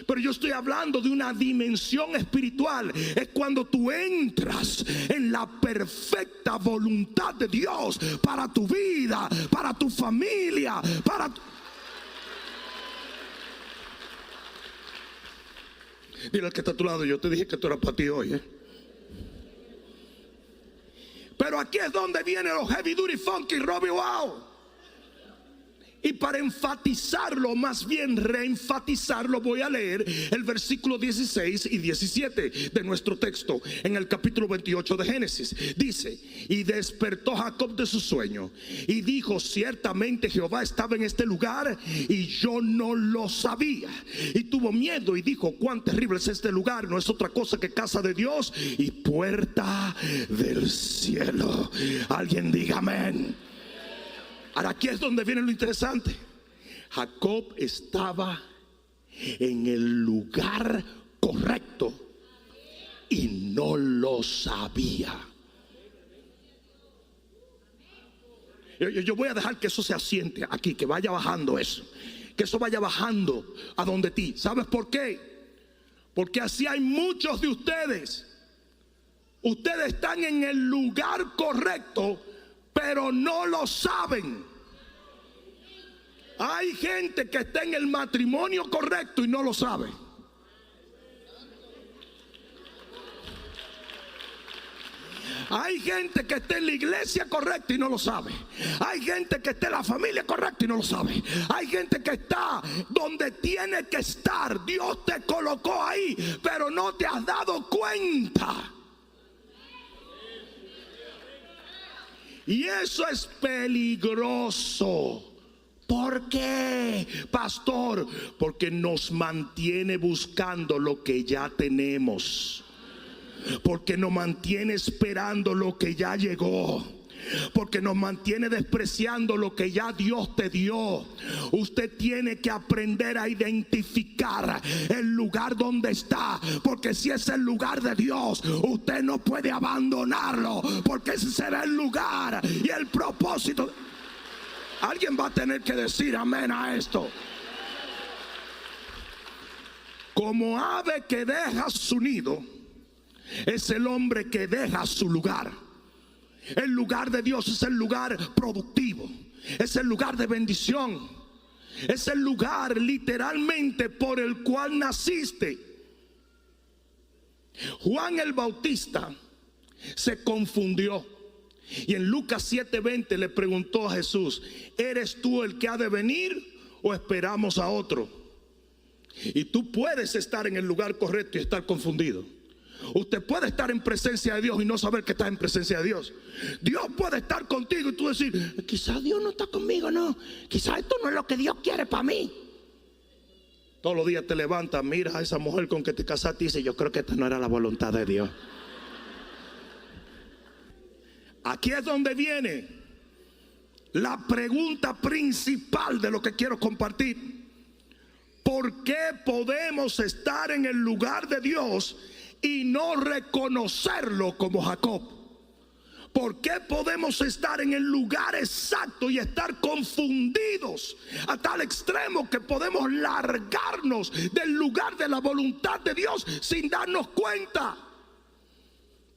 Pero yo estoy hablando de una dimensión espiritual. Es cuando tú entras en la perfecta voluntad de Dios para tu vida, para tu familia, para tu... Dile al que está a tu lado: yo te dije que tú eras para ti hoy, Pero aquí es donde vienen los heavy duty funky Robbie Wow. Y para enfatizarlo, más bien reenfatizarlo, voy a leer el versículo 16 y 17 de nuestro texto en el capítulo 28 de Génesis. Dice: y despertó Jacob de su sueño y dijo: ciertamente Jehová estaba en este lugar y yo no lo sabía. Y tuvo miedo y dijo: cuán terrible es este lugar, no es otra cosa que casa de Dios y puerta del cielo. Alguien diga amén. Ahora aquí es donde viene lo interesante. Jacob estaba en el lugar correcto y no lo sabía. Yo voy a dejar que eso se asiente aquí, que vaya bajando eso, que eso vaya bajando a donde ti. ¿Sabes por qué? Porque así hay muchos de ustedes. Ustedes están en el lugar correcto, pero no lo saben. Hay gente que está en el matrimonio correcto y no lo sabe. Hay gente que está en la iglesia correcta y no lo sabe. Hay gente que está en la familia correcta y no lo sabe. Hay gente que está donde tiene que estar. Dios te colocó ahí, pero no te has dado cuenta. Y eso es peligroso ¿Por qué, pastor? Porque nos mantiene buscando lo que ya tenemos. Porque nos mantiene esperando lo que ya llegó. Porque nos mantiene despreciando lo que ya Dios te dio. Usted tiene que aprender a identificar el lugar donde está, porque si es el lugar de Dios, usted no puede abandonarlo, porque ese será el lugar y el propósito. Alguien va a tener que decir amén a esto. Como ave que deja su nido, es el hombre que deja su lugar. El lugar de Dios es el lugar productivo, es el lugar de bendición, es el lugar literalmente por el cual naciste. Juan el Bautista se confundió y en Lucas 7:20 le preguntó a Jesús: ¿eres tú el que ha de venir o esperamos a otro? Y tú puedes estar en el lugar correcto y estar confundido. Usted puede estar en presencia de Dios y no saber que está en presencia de Dios. Dios puede estar contigo y tú decir: quizás Dios no está conmigo, no. Quizás esto no es lo que Dios quiere para mí. Todos los días te levantas, miras a esa mujer con que te casaste y dices: yo creo que esta no era la voluntad de Dios. Aquí es donde viene la pregunta principal de lo que quiero compartir. ¿Por qué podemos estar en el lugar de Dios y no reconocerlo como Jacob? ¿Por qué podemos estar en el lugar exacto y estar confundidos a tal extremo que podemos largarnos del lugar de la voluntad de Dios sin darnos cuenta?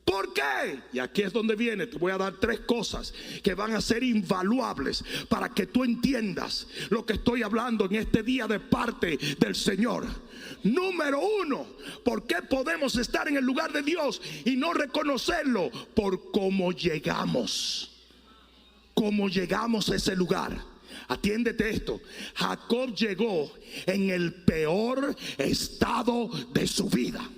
¿Por qué? Y aquí es donde viene. Te voy a dar 3 cosas que van a ser invaluables para que tú entiendas lo que estoy hablando en este día de parte del Señor. Número 1, ¿por qué podemos estar en el lugar de Dios y no reconocerlo? Por cómo llegamos. Cómo llegamos a ese lugar. Atiéndete esto. Jacob llegó en el peor estado de su vida.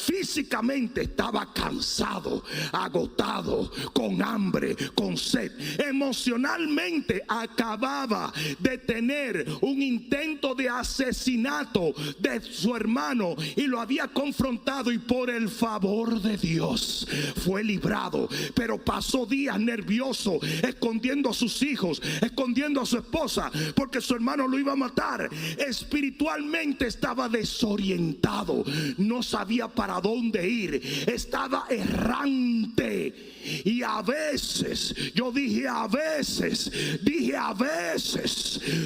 Físicamente estaba cansado, agotado, con hambre, con sed. Emocionalmente acababa de tener un intento de asesinato de su hermano y lo había confrontado, y por el favor de Dios fue librado. Pero pasó días nervioso, escondiendo a sus hijos, escondiendo a su esposa, porque su hermano lo iba a matar. Espiritualmente estaba desorientado, no sabía para dónde ir, estaba errante. Y a veces, yo dije a veces,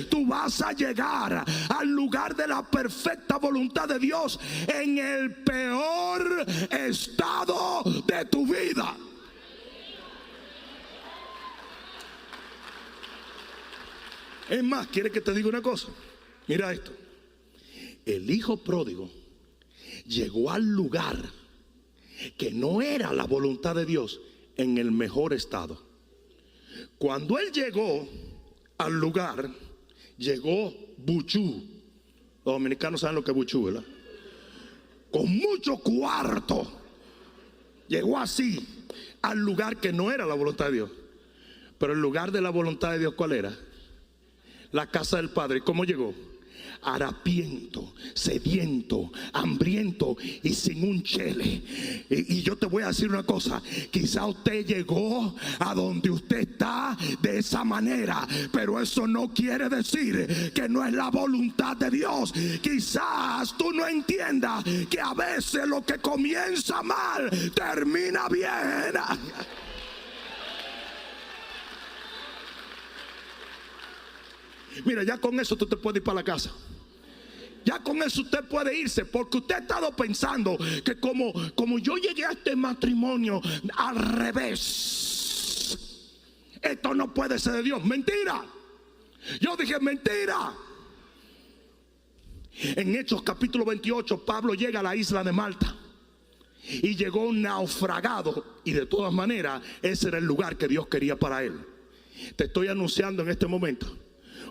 tú vas a llegar al lugar de la perfecta voluntad de Dios en el peor estado de tu vida. Es más, ¿quiere que te diga una cosa? Mira esto. El hijo pródigo llegó al lugar que no era la voluntad de Dios en el mejor estado. Cuando él llegó al lugar, llegó buchú. Los dominicanos saben lo que es buchú, ¿verdad? Con mucho cuarto. Llegó así al lugar que no era la voluntad de Dios. Pero el lugar de la voluntad de Dios, ¿cuál era? La casa del Padre. ¿Cómo llegó? Harapiento, sediento, hambriento y sin un chele. Y yo te voy a decir una cosa: quizá usted llegó a donde usted está de esa manera, pero eso no quiere decir que no es la voluntad de Dios. Quizás tú no entiendas que a veces lo que comienza mal termina bien. Mira, ya con eso tú te puedes ir para la casa. Ya con eso usted puede irse, porque usted ha estado pensando que como yo llegué a este matrimonio al revés, esto no puede ser de Dios. Mentira. Yo dije mentira. En Hechos capítulo 28, Pablo llega a la isla de Malta y llegó naufragado, y de todas maneras ese era el lugar que Dios quería para él. Te estoy anunciando en este momento: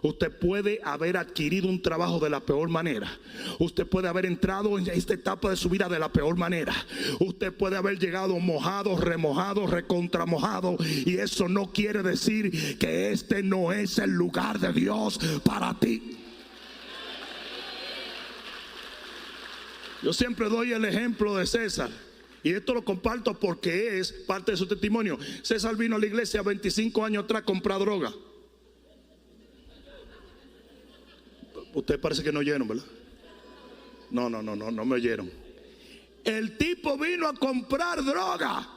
Usted puede haber adquirido un trabajo de la peor manera. Usted puede haber entrado en esta etapa de su vida de la peor manera. Usted puede haber llegado mojado, remojado, recontramojado. Y eso no quiere decir que este no es el lugar de Dios para ti. Yo siempre doy el ejemplo de César. Y esto lo comparto porque es parte de su testimonio. César vino a la iglesia 25 años atrás a comprar droga. Ustedes parece que no oyeron, ¿verdad? No me oyeron. El tipo vino a comprar droga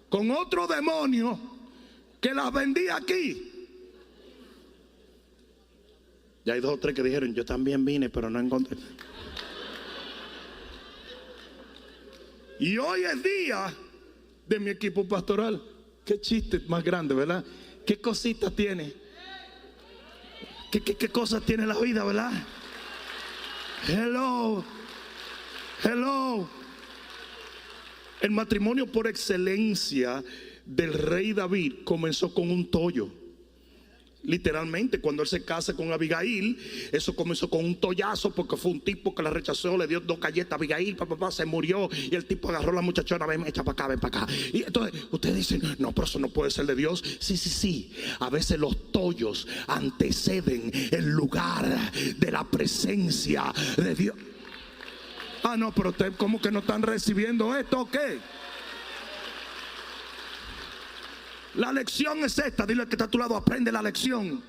con otro demonio que las vendía aquí. Ya hay 2 o 3 que dijeron, yo también vine, pero no encontré. Y hoy es día de mi equipo pastoral. Qué chiste más grande, ¿verdad? Qué cositas tiene. ¿Qué cosas tiene la vida, verdad? Hello. El matrimonio por excelencia del rey David comenzó con un tollo. Literalmente, cuando él se casa con Abigail, eso comenzó con un tollazo, porque fue un tipo que la rechazó, le dio 2 galletas a Abigail, papá, se murió, y el tipo agarró a la muchachona, ven, echa para acá. Y entonces ustedes dicen, no, pero eso no puede ser de Dios. Sí. A veces los tollos anteceden el lugar de la presencia de Dios. Ah, no, pero ustedes, ¿cómo que no están recibiendo esto o qué? La lección es esta. Dile al que está a tu lado, aprende la lección.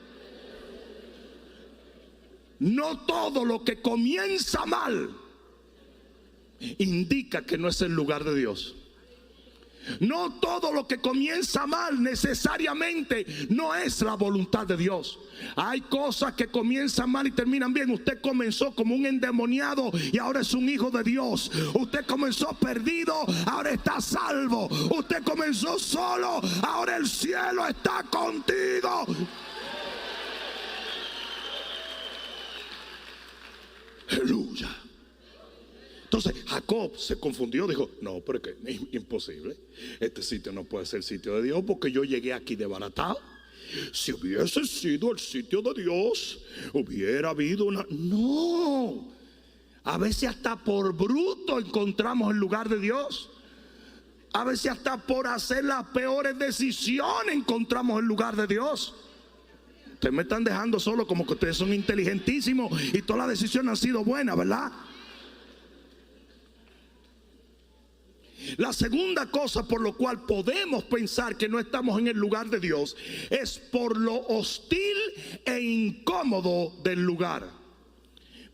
No todo lo que comienza mal indica que no es el lugar de Dios. No todo lo que comienza mal necesariamente no es la voluntad de Dios. Hay cosas que comienzan mal y terminan bien. Usted comenzó como un endemoniado y ahora es un hijo de Dios. Usted comenzó perdido, ahora está salvo. Usted comenzó solo, ahora el cielo está contigo. Aleluya. Entonces Jacob se confundió, dijo, no, pero es que es imposible. Este sitio no puede ser el sitio de Dios porque yo llegué aquí desbaratado. Si hubiese sido el sitio de Dios, hubiera habido una... No. A veces hasta por bruto encontramos el lugar de Dios. A veces hasta por hacer las peores decisiones encontramos el lugar de Dios. Ustedes me están dejando solo como que ustedes son inteligentísimos y todas las decisiones han sido buenas, ¿verdad? La segunda cosa por lo cual podemos pensar que no estamos en el lugar de Dios es por lo hostil e incómodo del lugar.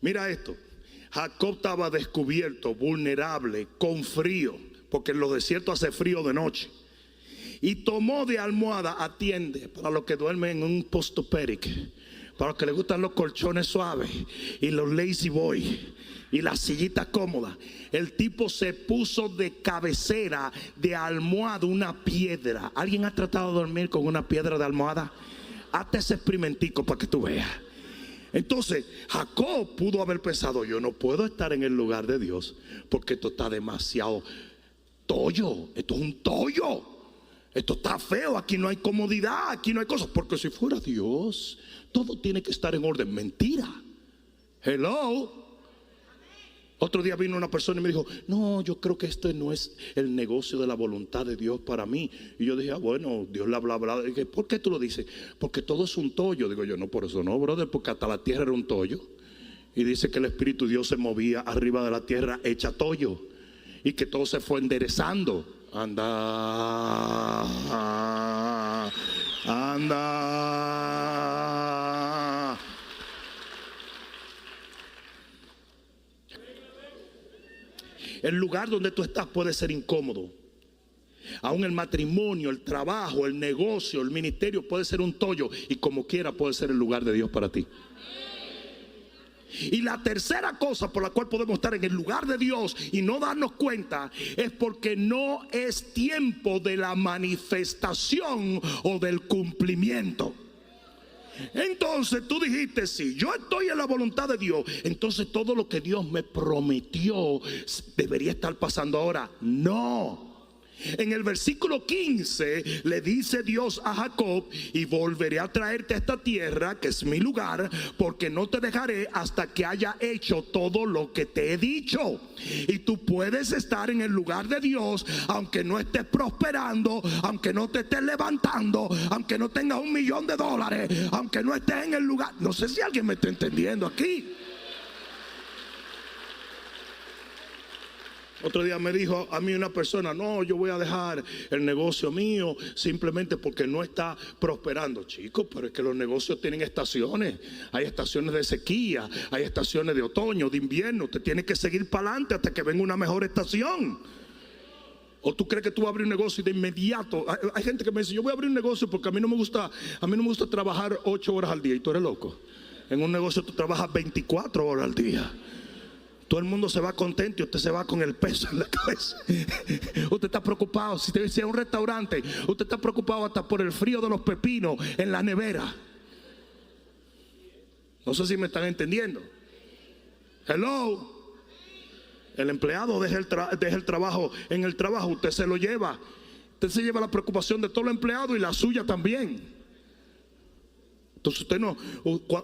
Mira esto. Jacob estaba descubierto, vulnerable, con frío, porque en los desiertos hace frío de noche. Y tomó de almohada, atiende, para los que duermen en un postoperic, para los que les gustan los colchones suaves y los lazy boy y las sillitas cómodas. El tipo se puso de cabecera, de almohada, una piedra. ¿Alguien ha tratado de dormir con una piedra de almohada? Hazte ese experimentico para que tú veas. Entonces Jacob pudo haber pensado, yo no puedo estar en el lugar de Dios porque esto está demasiado tollo. Esto es un tollo. Esto está feo, aquí no hay comodidad, aquí no hay cosas. Porque si fuera Dios, todo tiene que estar en orden. Mentira. Hello. Otro día vino una persona y me dijo, no, yo creo que este no es el negocio de la voluntad de Dios para mí. Y yo dije, bueno, Dios le habla. Dije, ¿por qué tú lo dices? Porque todo es un tollo. Digo yo, no, por eso no, brother, porque hasta la tierra era un tollo. Y dice que el Espíritu de Dios se movía arriba de la tierra hecha tollo. Y que todo se fue enderezando. Anda. El lugar donde tú estás puede ser incómodo. Aún el matrimonio, el trabajo, el negocio, el ministerio puede ser un tollo. Y como quiera puede ser el lugar de Dios para ti. Y la tercera cosa por la cual podemos estar en el lugar de Dios y no darnos cuenta es porque no es tiempo de la manifestación o del cumplimiento. Entonces tú dijiste, si yo estoy en la voluntad de Dios, entonces todo lo que Dios me prometió debería estar pasando ahora. No. En el versículo 15 le dice Dios a Jacob: y volveré a traerte a esta tierra que es mi lugar, porque no te dejaré hasta que haya hecho todo lo que te he dicho. Y tú puedes estar en el lugar de Dios aunque no estés prosperando, aunque no te estés levantando, aunque no tengas $1 millón, aunque no estés en el lugar. No sé si alguien me está entendiendo aquí. Otro día me dijo a mí una persona: no, yo voy a dejar el negocio mío simplemente porque no está prosperando. Chicos, pero es que los negocios tienen estaciones. Hay estaciones de sequía, hay estaciones de otoño, de invierno. Usted tiene que seguir para adelante hasta que venga una mejor estación. ¿O tú crees que tú vas a abrir un negocio y de inmediato? Hay gente que me dice: yo voy a abrir un negocio porque a mí no me gusta trabajar 8 horas al día. Y tú eres loco. En un negocio tú trabajas 24 horas al día. Todo el mundo se va contento y usted se va con el peso en la cabeza. Usted está preocupado. Si es un restaurante, usted está preocupado hasta por el frío de los pepinos en la nevera. No sé si me están entendiendo. Hello. El empleado deja el trabajo. En el trabajo usted se lo lleva. Usted se lleva la preocupación de todo el empleado y la suya también. Entonces usted no,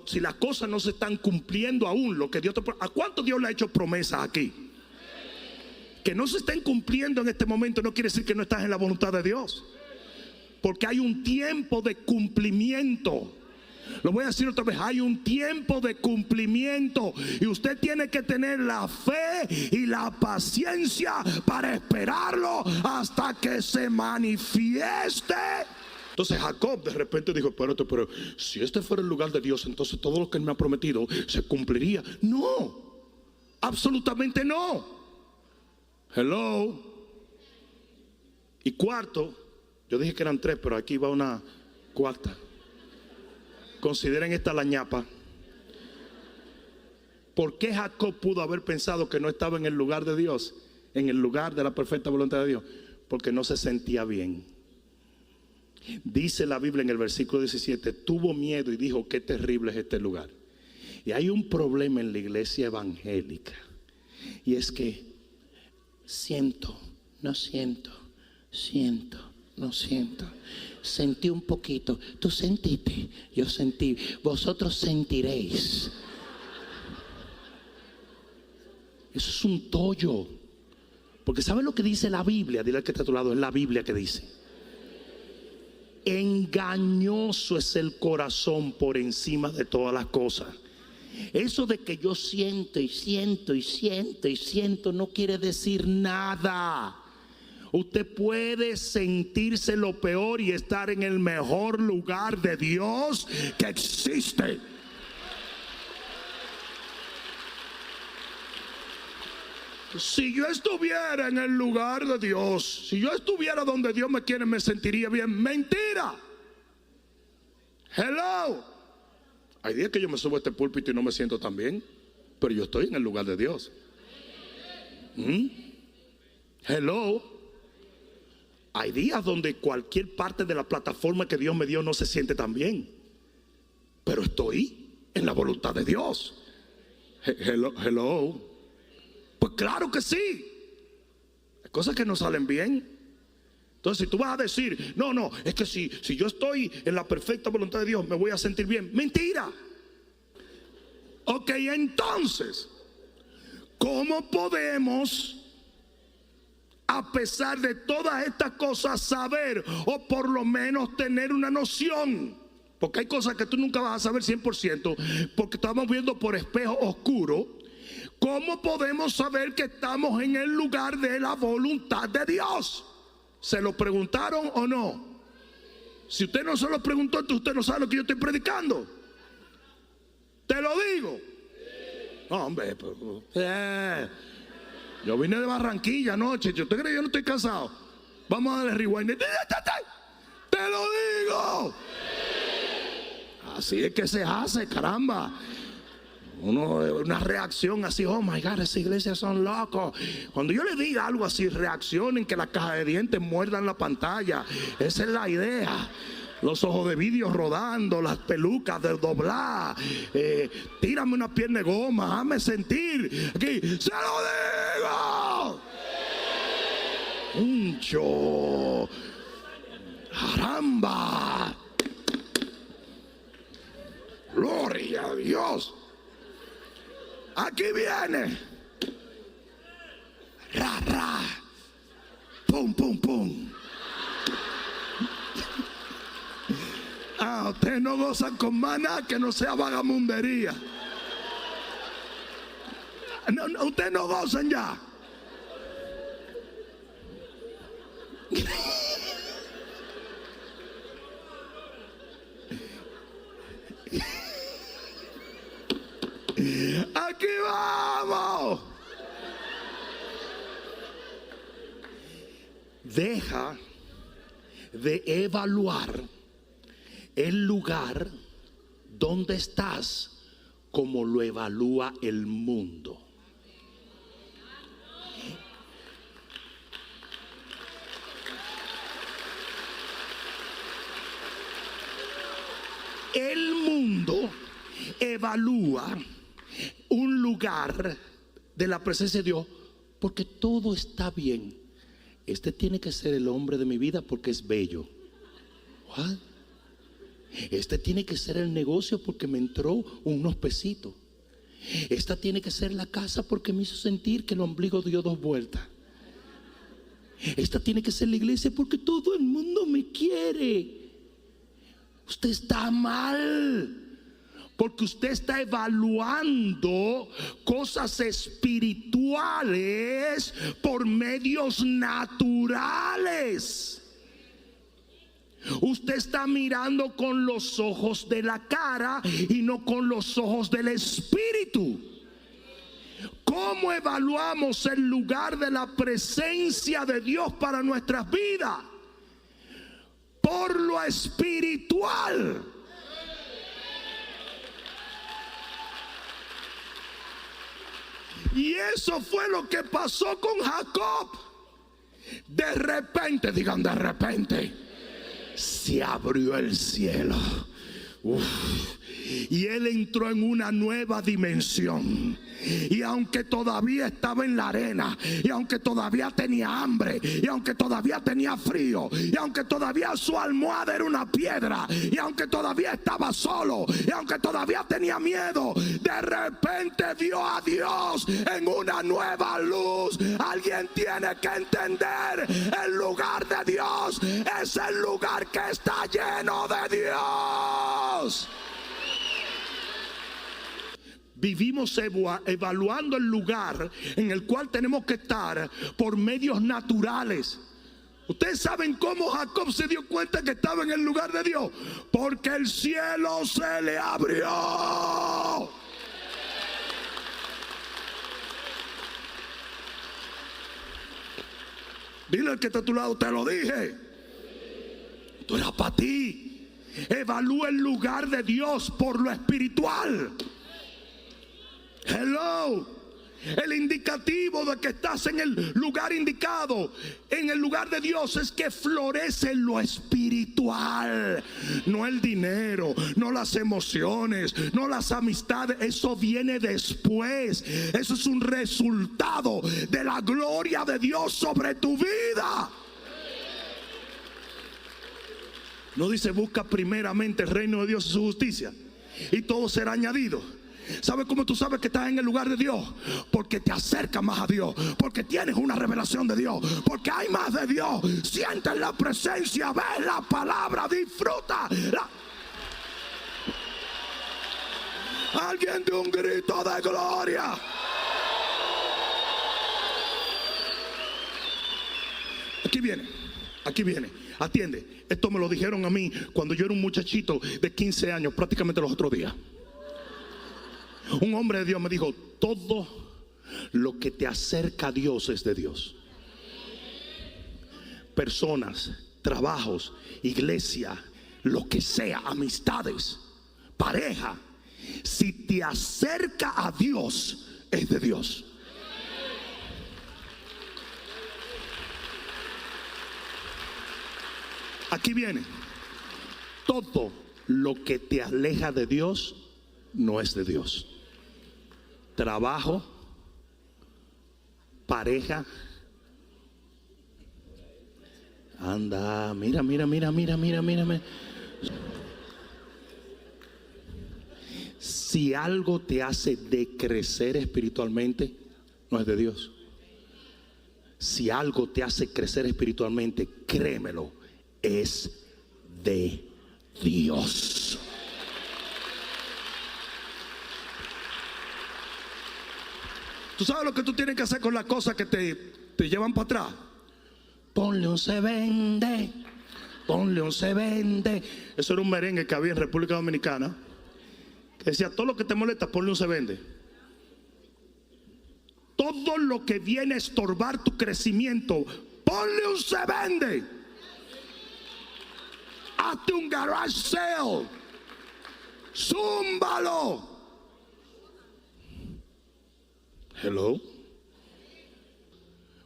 si las cosas no se están cumpliendo aún, lo que Dios te, ¿a cuánto Dios le ha hecho promesas aquí? Que no se estén cumpliendo en este momento no quiere decir que no estás en la voluntad de Dios, porque hay un tiempo de cumplimiento. Lo voy a decir otra vez: hay un tiempo de cumplimiento y usted tiene que tener la fe y la paciencia para esperarlo hasta que se manifieste. Entonces Jacob de repente dijo: espérate, pero si este fuera el lugar de Dios, entonces todo lo que él me ha prometido se cumpliría. No, absolutamente no. Hello. Y cuarto, yo dije que eran 3, pero aquí va una cuarta. Consideren esta la ñapa. ¿Por qué Jacob pudo haber pensado que no estaba en el lugar de Dios, en el lugar de la perfecta voluntad de Dios? Porque no se sentía bien. Dice la Biblia en el versículo 17: tuvo miedo y dijo: qué terrible es este lugar. Y hay un problema en la iglesia evangélica, y es que siento, no siento, no siento. Sentí un poquito, tú sentiste, yo sentí, vosotros sentiréis. Eso es un tollo. Porque ¿sabe lo que dice la Biblia? Dile al que está a tu lado: es la Biblia que dice: engañoso es el corazón por encima de todas las cosas. Eso de que yo siento y siento y siento y siento no quiere decir nada. Usted puede sentirse lo peor y estar en el mejor lugar de Dios que existe. Si yo estuviera en el lugar de Dios, si yo estuviera donde Dios me quiere, me sentiría bien. Mentira. Hello. Hay días que yo me subo a este púlpito y no me siento tan bien, pero yo estoy en el lugar de Dios. Hello. Hay días donde cualquier parte de la plataforma que Dios me dio no se siente tan bien, pero estoy en la voluntad de Dios. Hello. Pues claro que sí. Hay cosas que no salen bien. Entonces si tú vas a decir: no, es que si yo estoy en la perfecta voluntad de Dios me voy a sentir bien. Mentira. Ok, entonces, ¿cómo podemos, a pesar de todas estas cosas, saber o por lo menos tener una noción? Porque hay cosas que tú nunca vas a saber 100%, porque estamos viendo por espejo oscuro. ¿Cómo podemos saber que estamos en el lugar de la voluntad de Dios? ¿Se lo preguntaron o no? Si usted no se lo preguntó, entonces usted no sabe lo que yo estoy predicando. Te lo digo. No, hombre, pero, yo vine de Barranquilla anoche. ¿Usted cree que yo no estoy cansado? Vamos a darle rewind. Te lo digo. Así es que se hace, caramba. Una reacción así: oh my God, esa iglesia son locos. Cuando yo le diga algo así, reaccionen, que la caja de dientes muerdan la pantalla. Esa es la idea. Los ojos de vidrio rodando, las pelucas de doblar. Tírame una pierna de goma, hazme sentir. Aquí, se lo digo. ancho. ¡Caramba! Gloria a Dios. Aquí viene. Ra, ra. Pum, pum, pum. Ustedes no gozan con maná, que no sea vagamundería. No, ustedes no gozan ya. Aquí vamos. Deja de evaluar el lugar donde estás como lo evalúa el mundo. El mundo evalúa un lugar de la presencia de Dios porque todo está bien. Este tiene que ser el hombre de mi vida porque es bello. ¿What? Este tiene que ser el negocio porque me entró unos pesitos. Esta tiene que ser la casa porque me hizo sentir que el ombligo dio 2 vueltas. Esta tiene que ser la iglesia porque todo el mundo me quiere. Usted está mal, porque usted está evaluando cosas espirituales por medios naturales. Usted está mirando con los ojos de la cara y no con los ojos del espíritu. ¿Cómo evaluamos el lugar de la presencia de Dios para nuestras vidas? Por lo espiritual. Y eso fue lo que pasó con Jacob. De repente, digan de repente, se abrió el cielo. Y él entró en una nueva dimensión. Y aunque todavía estaba en la arena, y aunque todavía tenía hambre, y aunque todavía tenía frío, y aunque todavía su almohada era una piedra, y aunque todavía estaba solo, y aunque todavía tenía miedo, de repente vio a Dios en una nueva luz. Alguien tiene que entender: el lugar de Dios es el lugar que está lleno de Dios. Vivimos evaluando el lugar en el cual tenemos que estar por medios naturales. Ustedes saben cómo Jacob se dio cuenta que estaba en el lugar de Dios: porque el cielo se le abrió. Dile al que está a tu lado: te lo dije. Esto era para ti. Evalúa el lugar de Dios por lo espiritual. Hello. El indicativo de que estás en el lugar indicado, en el lugar de Dios, es que florece lo espiritual. No el dinero, no las emociones, no las amistades. Eso viene después. Eso es un resultado de la gloria de Dios sobre tu vida. No dice: busca primeramente el reino de Dios y su justicia, y todo será añadido. ¿Sabes cómo tú sabes que estás en el lugar de Dios? Porque te acercas más a Dios, porque tienes una revelación de Dios, porque hay más de Dios. Sientes la presencia, ves la palabra, disfruta. Alguien de un grito de gloria. Aquí viene, atiende. Esto me lo dijeron a mí cuando yo era un muchachito de 15 años, prácticamente los otros días. Un hombre de Dios me dijo: todo lo que te acerca a Dios es de Dios. Personas, trabajos, iglesia, lo que sea, amistades, pareja, si te acerca a Dios, es de Dios. Aquí viene: todo lo que te aleja de Dios no es de Dios. Trabajo, pareja, Anda, mira. Si algo te hace decrecer espiritualmente, no es de Dios. Si algo te hace crecer espiritualmente, créemelo, es de Dios. ¿Tú sabes lo que tú tienes que hacer con las cosas que te llevan para atrás? Ponle un se vende. Eso era un merengue que había en República Dominicana, que decía: todo lo que te molesta, ponle un se vende. Todo lo que viene a estorbar tu crecimiento, ponle un se vende. Hazte un garage sale. Zúmbalo. Hello.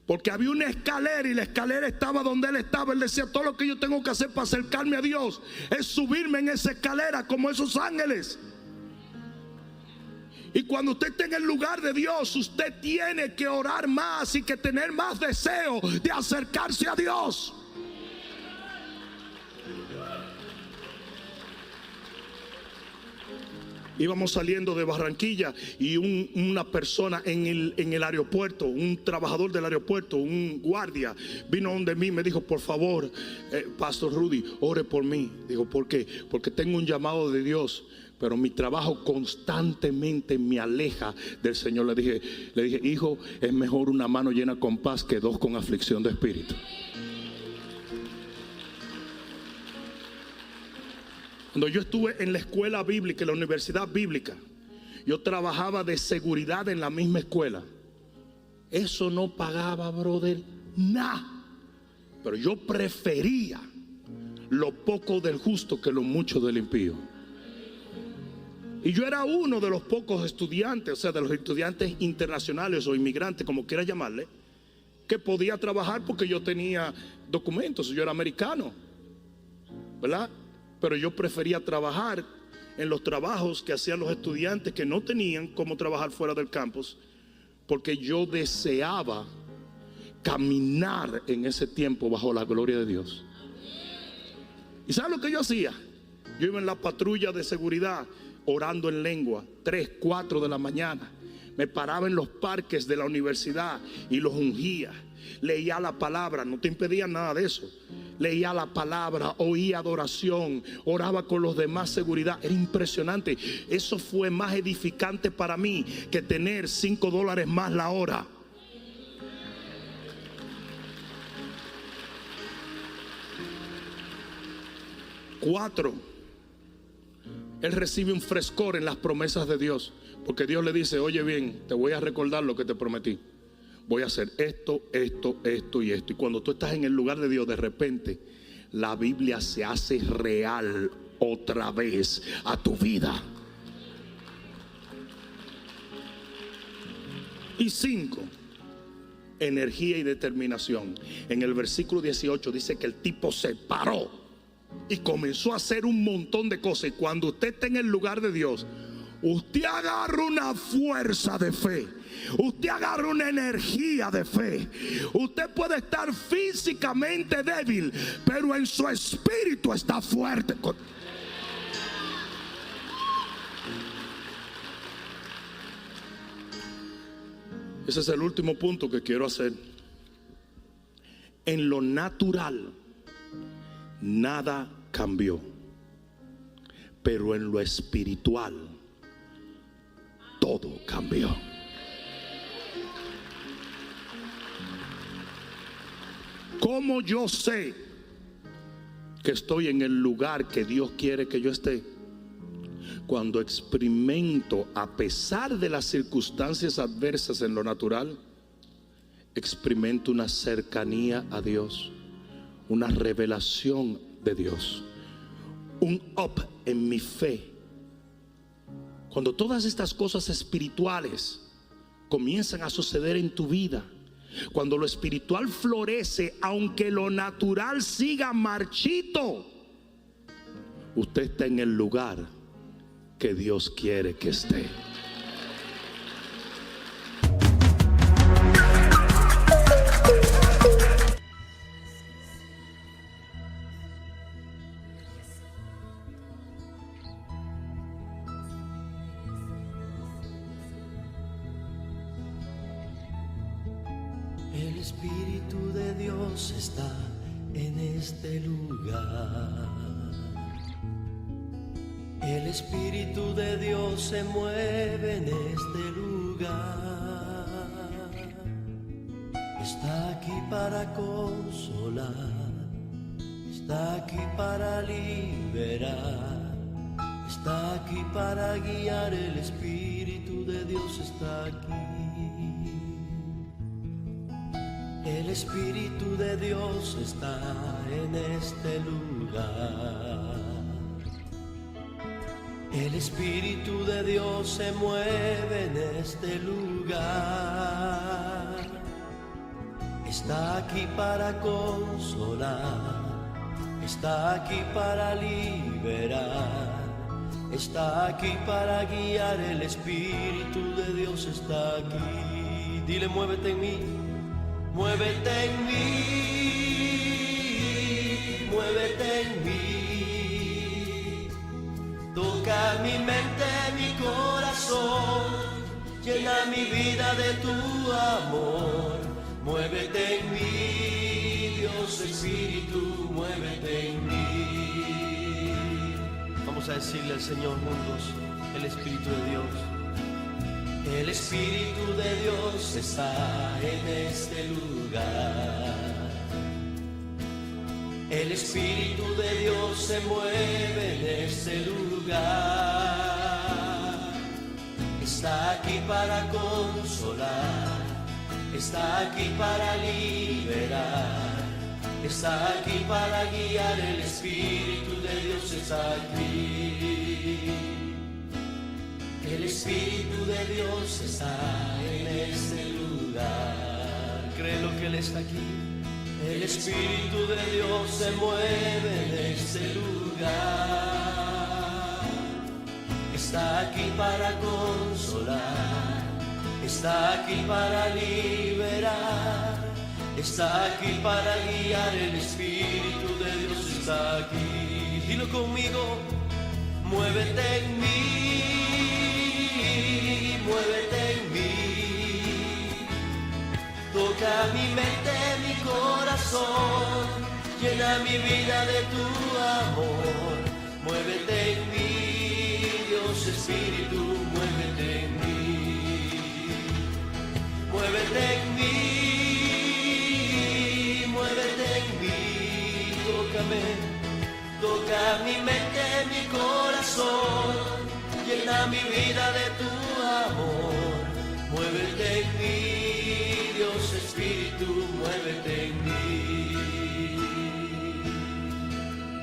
Porque había una escalera y la escalera estaba donde él estaba. Él decía: todo lo que yo tengo que hacer para acercarme a Dios es subirme en esa escalera como esos ángeles. Y cuando usted esté en el lugar de Dios, usted tiene que orar más y que tener más deseo de acercarse a Dios. Íbamos saliendo de Barranquilla y una persona en el aeropuerto, un trabajador del aeropuerto, un guardia, vino donde mí y me dijo: por favor, Pastor Rudy, ore por mí. Digo: ¿por qué? Porque tengo un llamado de Dios, pero mi trabajo constantemente me aleja del Señor. Le dije: hijo, es mejor una mano llena con paz que dos con aflicción de espíritu. Cuando yo estuve en la escuela bíblica, en la universidad bíblica, yo trabajaba de seguridad en la misma escuela. Eso no pagaba, brother, nada. Pero yo prefería lo poco del justo que lo mucho del impío. Y yo era uno de los pocos estudiantes, o sea, de los estudiantes internacionales o inmigrantes, como quiera llamarle, que podía trabajar porque yo tenía documentos, yo era americano, ¿verdad? Pero yo prefería trabajar en los trabajos que hacían los estudiantes que no tenían cómo trabajar fuera del campus, porque yo deseaba caminar en ese tiempo bajo la gloria de Dios. ¿Y sabes lo que yo hacía? Yo iba en la patrulla de seguridad orando en lengua, 3, 4 de la mañana. Me paraba en los parques de la universidad y los ungía. Leía la palabra, no te impedía nada de eso. Leía la palabra, oía adoración, oraba con los demás, seguridad. Era impresionante. Eso fue más edificante para mí que tener $5 más la hora. Cuatro, él recibe un frescor en las promesas de Dios, porque Dios le dice: oye bien, te voy a recordar lo que te prometí. Voy a hacer esto, esto, esto y esto. Y cuando tú estás en el lugar de Dios, de repente la Biblia se hace real otra vez a tu vida. Y 5, energía y determinación. En el versículo 18 dice que el tipo se paró y comenzó a hacer un montón de cosas. Y cuando usted está en el lugar de Dios, usted agarra una fuerza de fe. Usted agarra una energía de fe. Usted puede estar físicamente débil, pero en su espíritu está fuerte. Ese es el último punto que quiero hacer. En lo natural, nada cambió, pero en lo espiritual, todo cambió. ¿Cómo yo sé que estoy en el lugar que Dios quiere que yo esté? Cuando experimento, a pesar de las circunstancias adversas en lo natural, experimento una cercanía a Dios, una revelación de Dios, un up en mi fe. Cuando todas estas cosas espirituales comienzan a suceder en tu vida, cuando lo espiritual florece, aunque lo natural siga marchito, usted está en el lugar que Dios quiere que esté. Espíritu de Dios está en este lugar. El Espíritu de Dios se mueve en este lugar. Está aquí para consolar, está aquí para liberar, está aquí para guiar. El Espíritu de Dios está aquí. El Espíritu de Dios está en este lugar. El Espíritu de Dios se mueve en este lugar. Está aquí para consolar, está aquí para liberar, está aquí para guiar. El Espíritu de Dios está aquí. Dile, muévete en mí. Muévete en mí, muévete en mí. Toca mi mente, mi corazón, llena mi vida de tu amor. Muévete en mí, Dios Espíritu, muévete en mí. Vamos a decirle al Señor juntos, el Espíritu de Dios. El Espíritu de Dios está en este lugar. El Espíritu de Dios se mueve en este lugar. Está aquí para consolar, está aquí para liberar, está aquí para guiar. El Espíritu de Dios está aquí. El Espíritu de Dios está en este lugar. Créelo que Él está aquí. El Espíritu de Dios se mueve en este lugar. Está aquí para consolar, está aquí para liberar, está aquí para guiar. El Espíritu de Dios está aquí. Dilo conmigo, muévete en mí. Muévete en mí, toca mi mente, mi corazón, llena mi vida de tu amor. Muévete en mí, Dios Espíritu, muévete en mí. Muévete en mí, muévete en mí. Tócame, toca mi mente, mi corazón, llena mi vida de tu amor. Muévete en mí, Dios Espíritu, muévete en mí.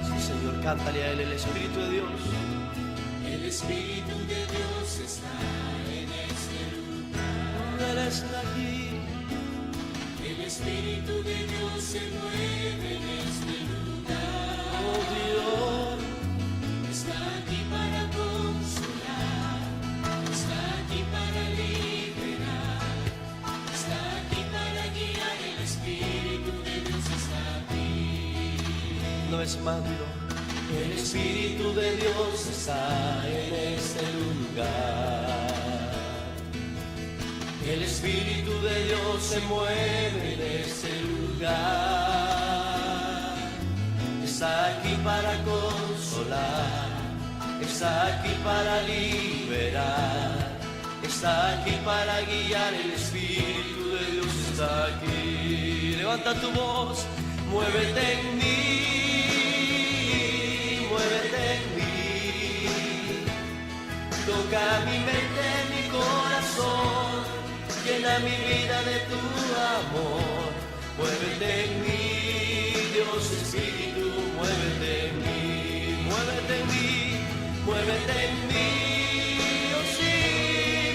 Sí, Señor, cántale a Él, el Espíritu de Dios. El Espíritu de Dios está en este lugar. Él está aquí. El Espíritu de Dios se mueve en este lugar. Oh Dios, está aquí para consolar, está aquí para liberar, está aquí para guiar. El Espíritu de Dios está aquí. no es más duro. El Espíritu de Dios está en este lugar. El Espíritu de Dios se mueve en este lugar. Está aquí para consolar, está aquí para liberar, está aquí para guiar. El Espíritu de Dios está aquí. Levanta tu voz, muévete en mí, muévete en mí. Toca mi mente, mi corazón, llena mi vida de tu amor. Muévete en mí, Dios Espíritu, muévete en mí, muévete en mí, muévete en mí, oh sí,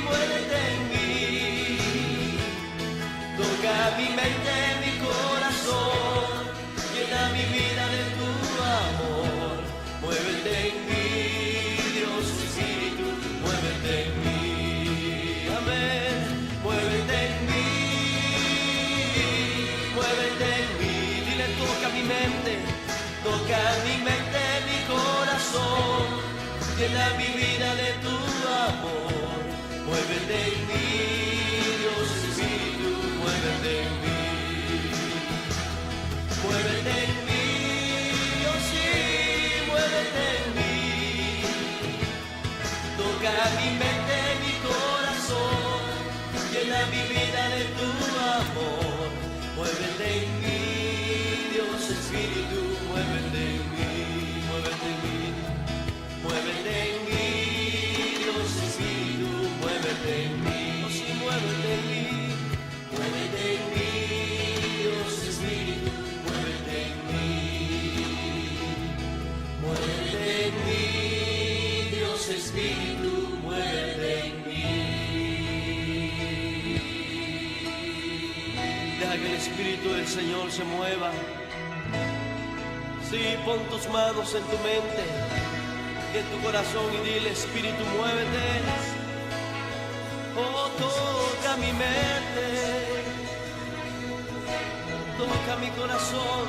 muévete en mí. Toca mi mente, mi corazón, llena mi vida de tu amor. Muévete en mí, Dios Espíritu, muévete en mí, amén. Muévete en mí, muévete en mí. Dile, toca mi mente, mi corazón, llena mi vida de tu amor. Muévete en mí, Dios Espíritu, muévete en mí. muévete en mí, oh sí, muévete en mí. Toca mi mente, mi corazón, llena mi vida de tu amor. Muévete en mí, Dios Espíritu, muévete en mí, muévete en mí, muévete en mí, Dios Espíritu, muévete en mí, oh sí, muévete en mí, muévete en mí, Dios Espíritu, muévete en mí, muévete en mí, Dios Espíritu, muévete en mí. Deja que el Espíritu del Señor se mueva. Sí, pon tus manos en tu mente y en tu corazón y dile, Espíritu, muévete. Oh, toca mi mente, toca mi corazón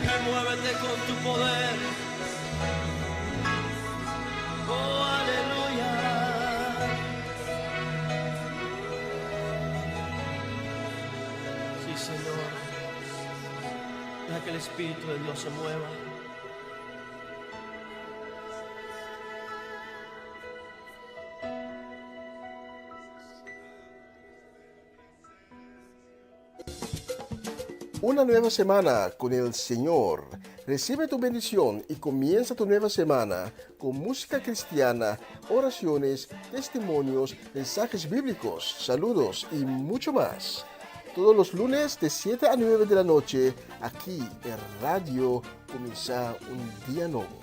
y muévete con tu poder. Oh, aleluya. Sí, Señor. Deja que el Espíritu de Dios se mueva. Una nueva semana con el Señor. Recibe tu bendición y comienza tu nueva semana con música cristiana, oraciones, testimonios, mensajes bíblicos, saludos y mucho más. Todos los lunes de 7 a 9 de la noche, aquí en Radio Comienza un Día Nuevo.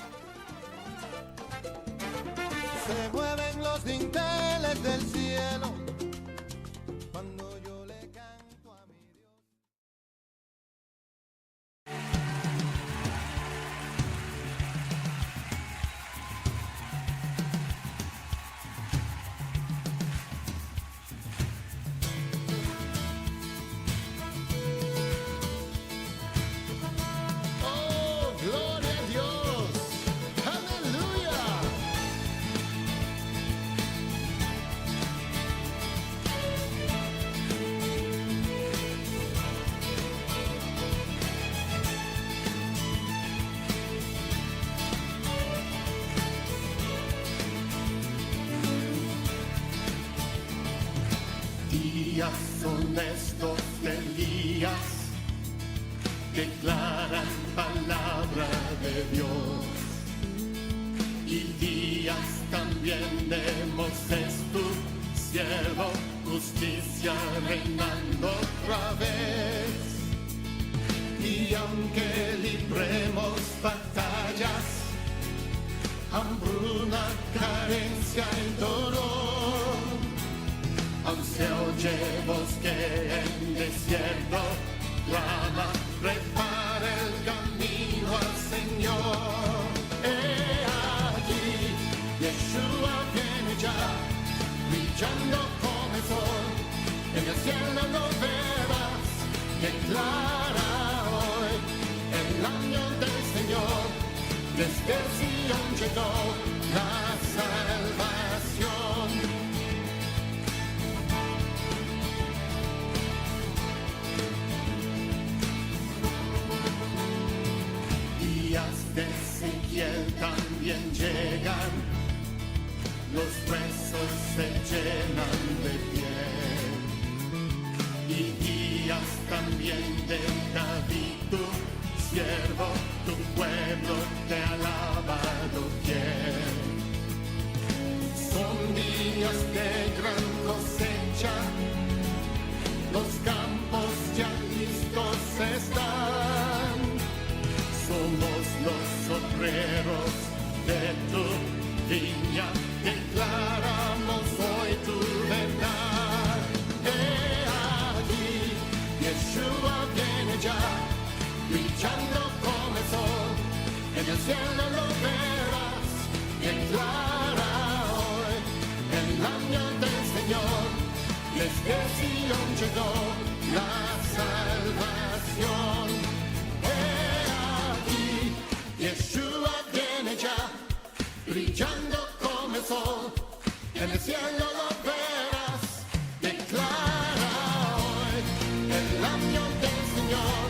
Se mueven los dinteles del cielo cuando yo le canto a mi Dios. Oh, gloria a Dios. Aleluya. Días son estos de Elías, declaran palabra de Dios. Y días también de Moisés, tu siervo, justicia reinando otra vez. Y aunque libremos batallas, hambruna, carencia y dolor, aun se oye voz que en desierto clama, prepara el camino al Señor. He aquí, Yeshua viene ya, brillando como el sol, en el cielo lo verás, declara hoy el año del Señor, desde Sion llegó la salvación. Días de Ezequiel también llegan, los huesos se llenan de piel. Y días también de David, tu siervo, tu pueblo te alaba doquier. Son días de gran cosecha, los campos ya listos están. Somos los obreros de tu viña, declaramos hoy tu verdad. He aquí, Yeshua viene ya, brillando como el sol, en el cielo lo verás, declara hoy el año del Señor, desde Sion llegó la salvación. Yeshua viene ya, brillando como el sol, en el cielo lo verás, declara hoy el año del Señor,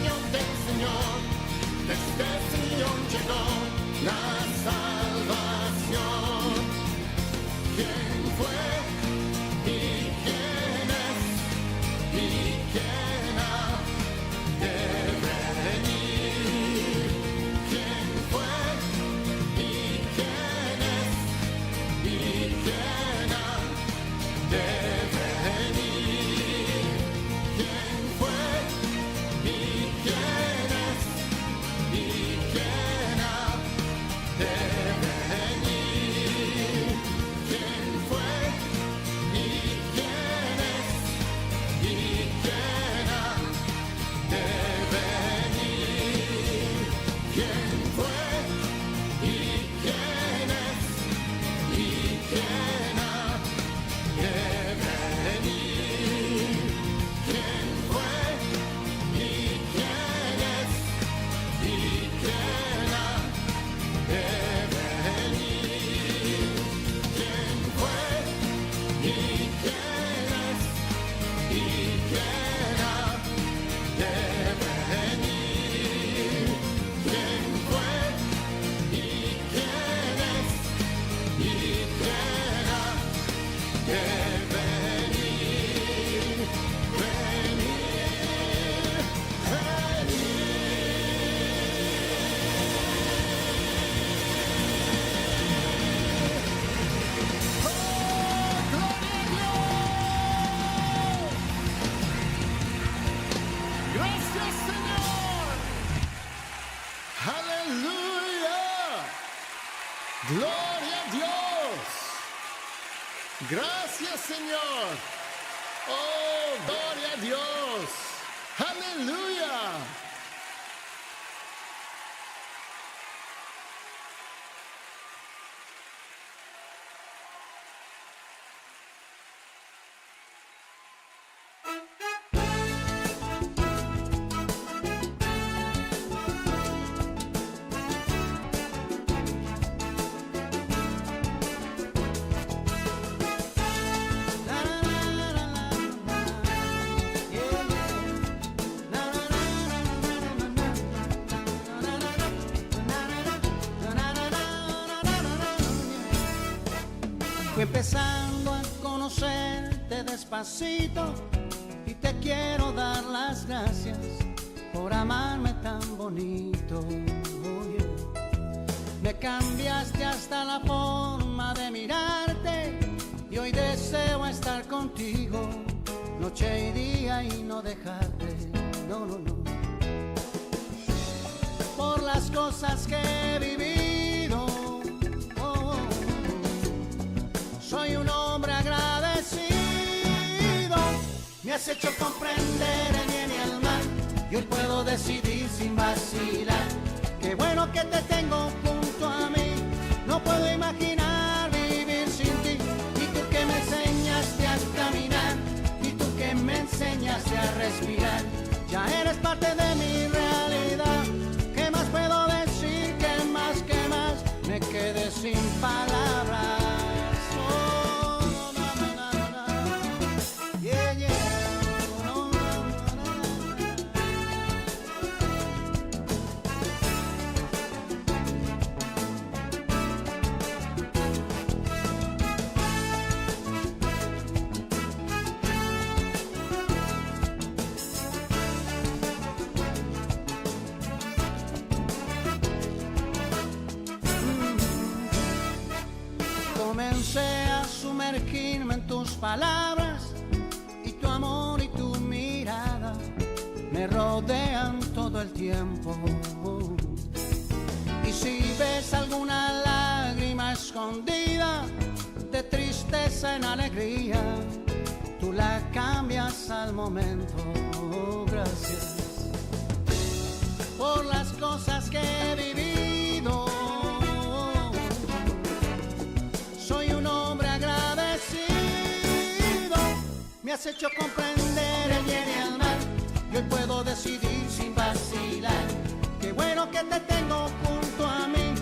rebaño del Señor, desde Sion llegó la salvación. ¿Quién fue y quién es y quién ha de venir? ¿Quién fue y quién es y quién ha de venir? ¿Quién fue y quién es y quién ha de venir? ¿Quién fue y quién es y quién ha de venir? ¿Quién fue y quién es y quién ha de venir? ¿Quién fue y quién es y quién ha de venir? ¿Quién fue y quién es y quién ha de venir? ¿Quién fue y quién es y quién ha de venir? Gracias, Señor. Aleluya. Gloria a Dios. Gracias, Señor. Oh, gloria a Dios. Aleluya. Fui empezando a conocerte despacito y te quiero dar las gracias por amarme tan bonito. Oh, yeah. Me cambiaste hasta la forma de mirarte y hoy deseo estar contigo noche y día y no dejarte. No, no, no. Por las cosas que he vivido, soy un hombre agradecido. Me has hecho comprender el bien y el mal y hoy puedo decidir sin vacilar. Qué bueno que te tengo junto a mí. No puedo imaginar vivir sin ti. Y tú que me enseñaste a caminar y tú que me enseñaste a respirar. Ya eres parte de mi realidad. ¿Qué más puedo decir? ¿Qué más? Me quedé sin palabras. Comencé a sumergirme en tus palabras y tu amor y tu mirada me rodean todo el tiempo. Y si ves alguna lágrima escondida de tristeza en alegría, tú la cambias al momento. Gracias por las cosas que he vivido. Soy un hombre agradecido. Me has hecho comprender el bien y el mal y hoy puedo decidir sin vacilar. Qué bueno que te tengo junto a mí.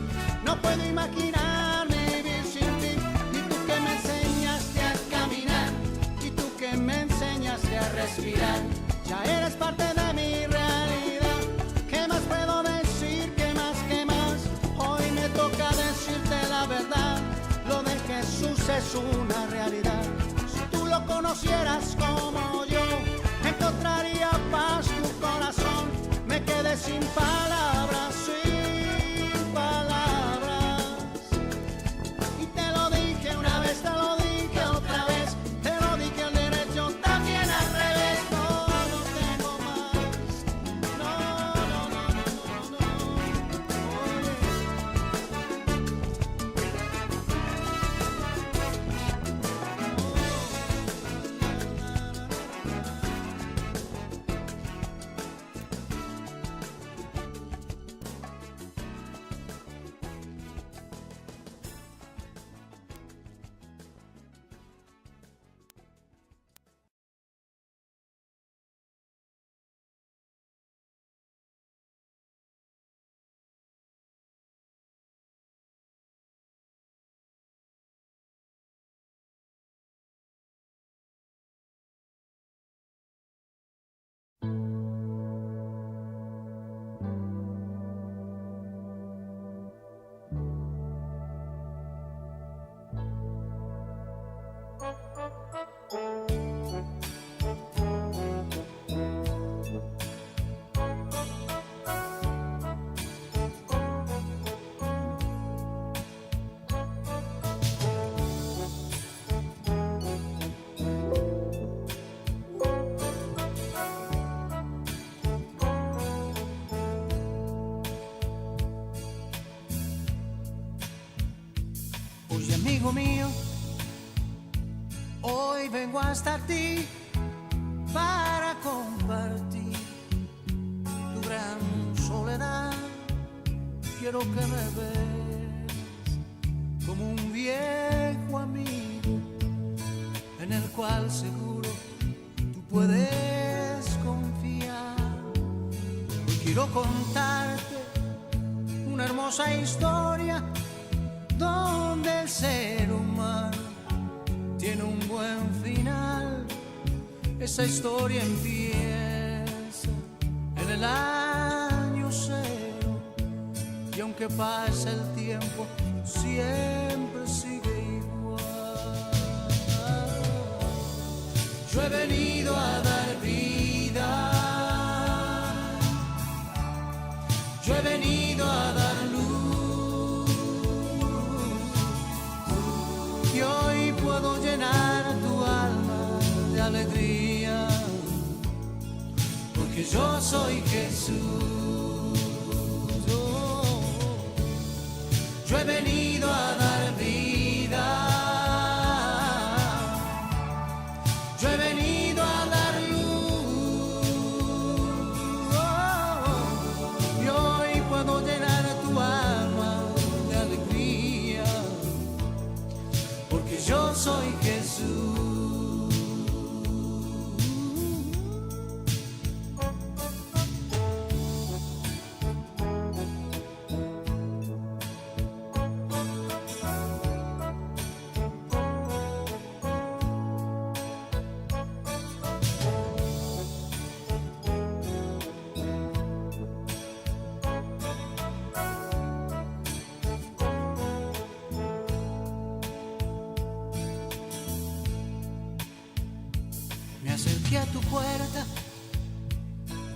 No puedo imaginar vivir sin ti. Y tú que me enseñaste a caminar y tú que me enseñaste a respirar. Ya eres parte de mi realidad. sin palabras, sin palabras. Y te lo dije una vez, te lo dije otra vez, te lo dije al derecho, también al revés. No, no tengo más. No, no, no, no, no, Oye, amigo mío, hoy vengo hasta ti para compartir tu gran soledad. Quiero que me ves como un viejo amigo en el cual seguro tú puedes confiar. Hoy quiero contarte una hermosa historia donde el ser humano tiene un buen final. Esa historia empieza en el año cero y aunque pase el tiempo siempre sigue igual. Yo he venido a dar vida, yo he venido a dar luz. Y hoy puedo llenar tu alma de alegría, porque yo soy Jesús. Yo he venido a dar vida, yo he venido a dar luz. Y hoy puedo llenar tu alma de alegría, porque yo soy Jesús. Me acerqué a tu puerta,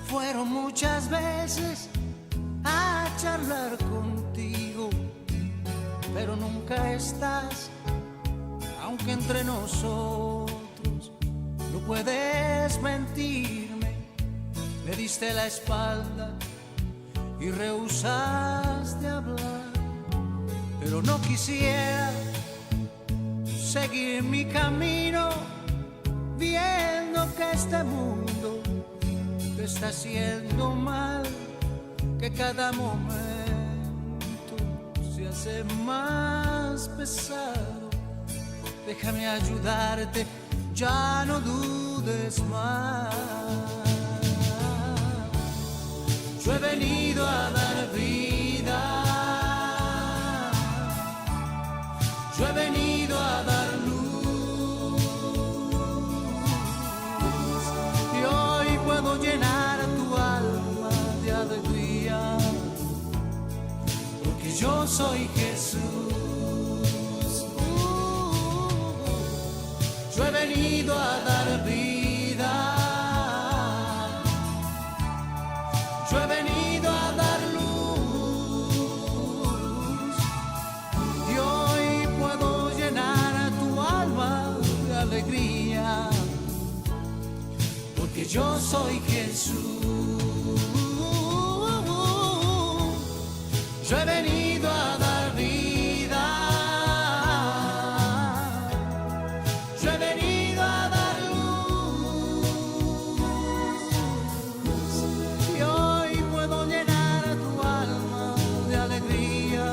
fueron muchas veces a charlar contigo, pero nunca estás, aunque entre nosotros no puedes mentirme. Me diste la espalda y rehusaste hablar, pero no quisiera seguir mi camino viendo que este mundo te está haciendo mal, que cada momento se hace más pesado. Déjame ayudarte, ya no dudes más. Yo he venido a dar vida, yo he venido a dar luz, y hoy puedo llenar tu alma de alegría, porque yo soy Jesús. Yo he venido a dar vida, yo he venido yo soy Jesús. Yo he venido a dar vida, yo he venido a dar luz, y hoy puedo llenar tu alma de alegría,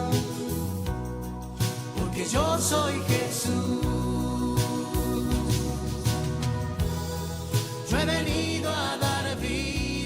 porque yo soy Jesús. Yo he venido a dar vida.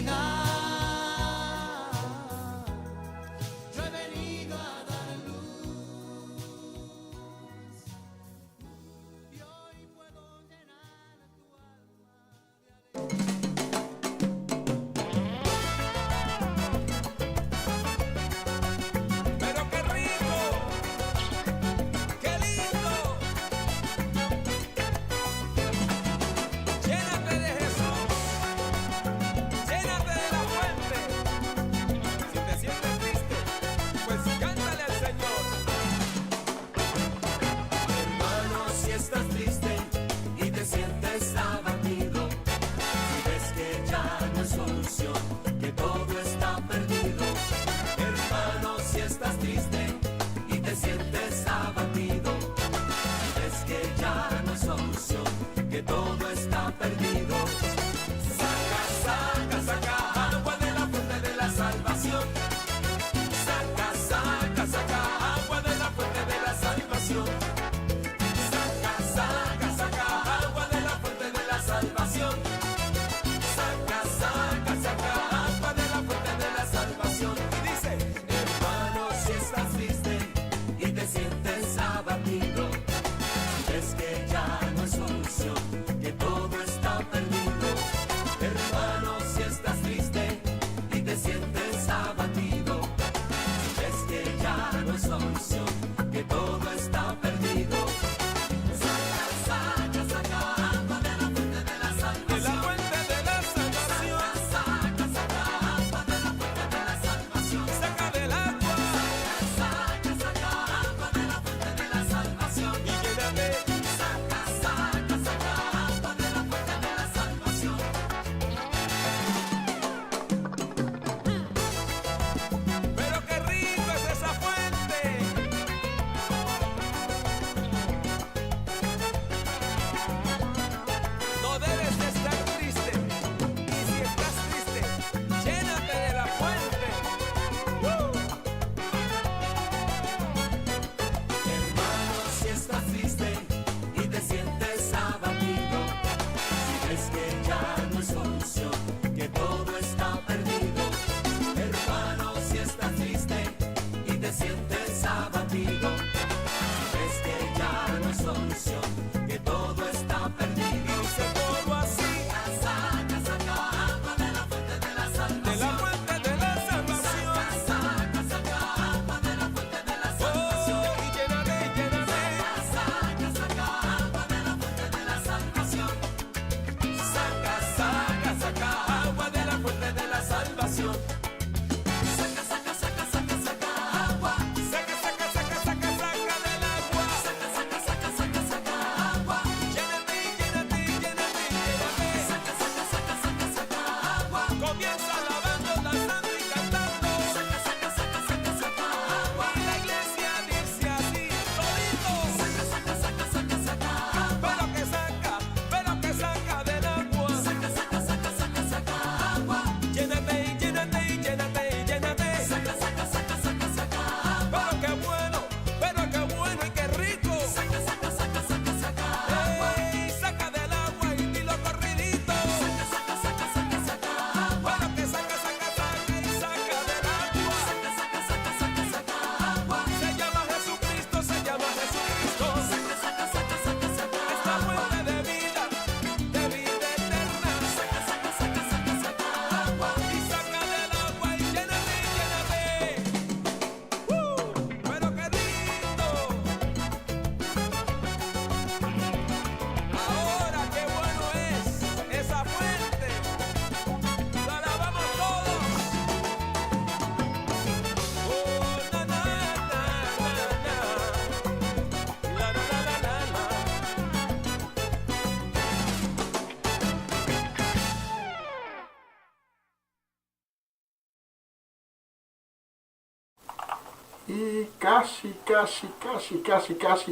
Y casi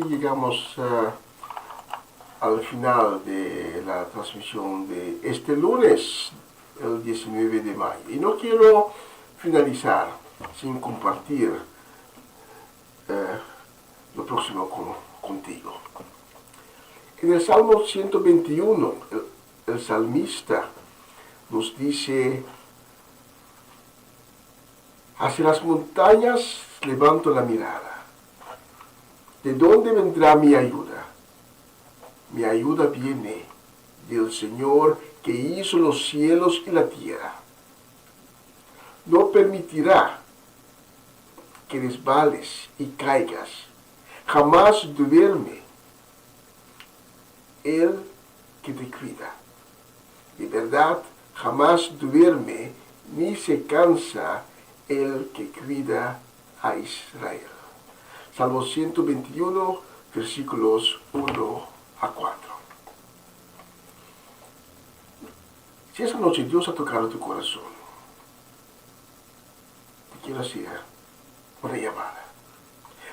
llegamos al final de la transmisión de este lunes, el 19 de mayo. Y no quiero finalizar sin compartir lo próximo contigo. En el Salmo 121, el salmista nos dice: hacia las montañas levanto la mirada. ¿De dónde vendrá mi ayuda? Mi ayuda viene del Señor que hizo los cielos y la tierra. No permitirá que resbales y caigas. Jamás duerme Él que te cuida. De verdad, jamás duerme ni se cansa el que cuida a Israel. Salmo 121, versículos 1 a 4. Si esa noche Dios ha tocado tu corazón, te quiero hacer una llamada.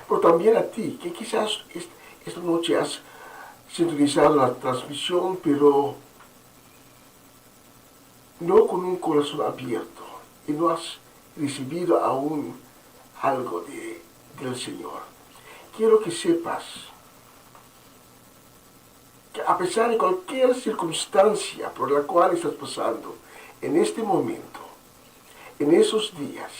Pero también a ti, que quizás esta noche has sintonizado la transmisión, pero no con un corazón abierto y no has recibido aún algo del Señor. Quiero que sepas que a pesar de cualquier circunstancia por la cual estás pasando en este momento, en esos días,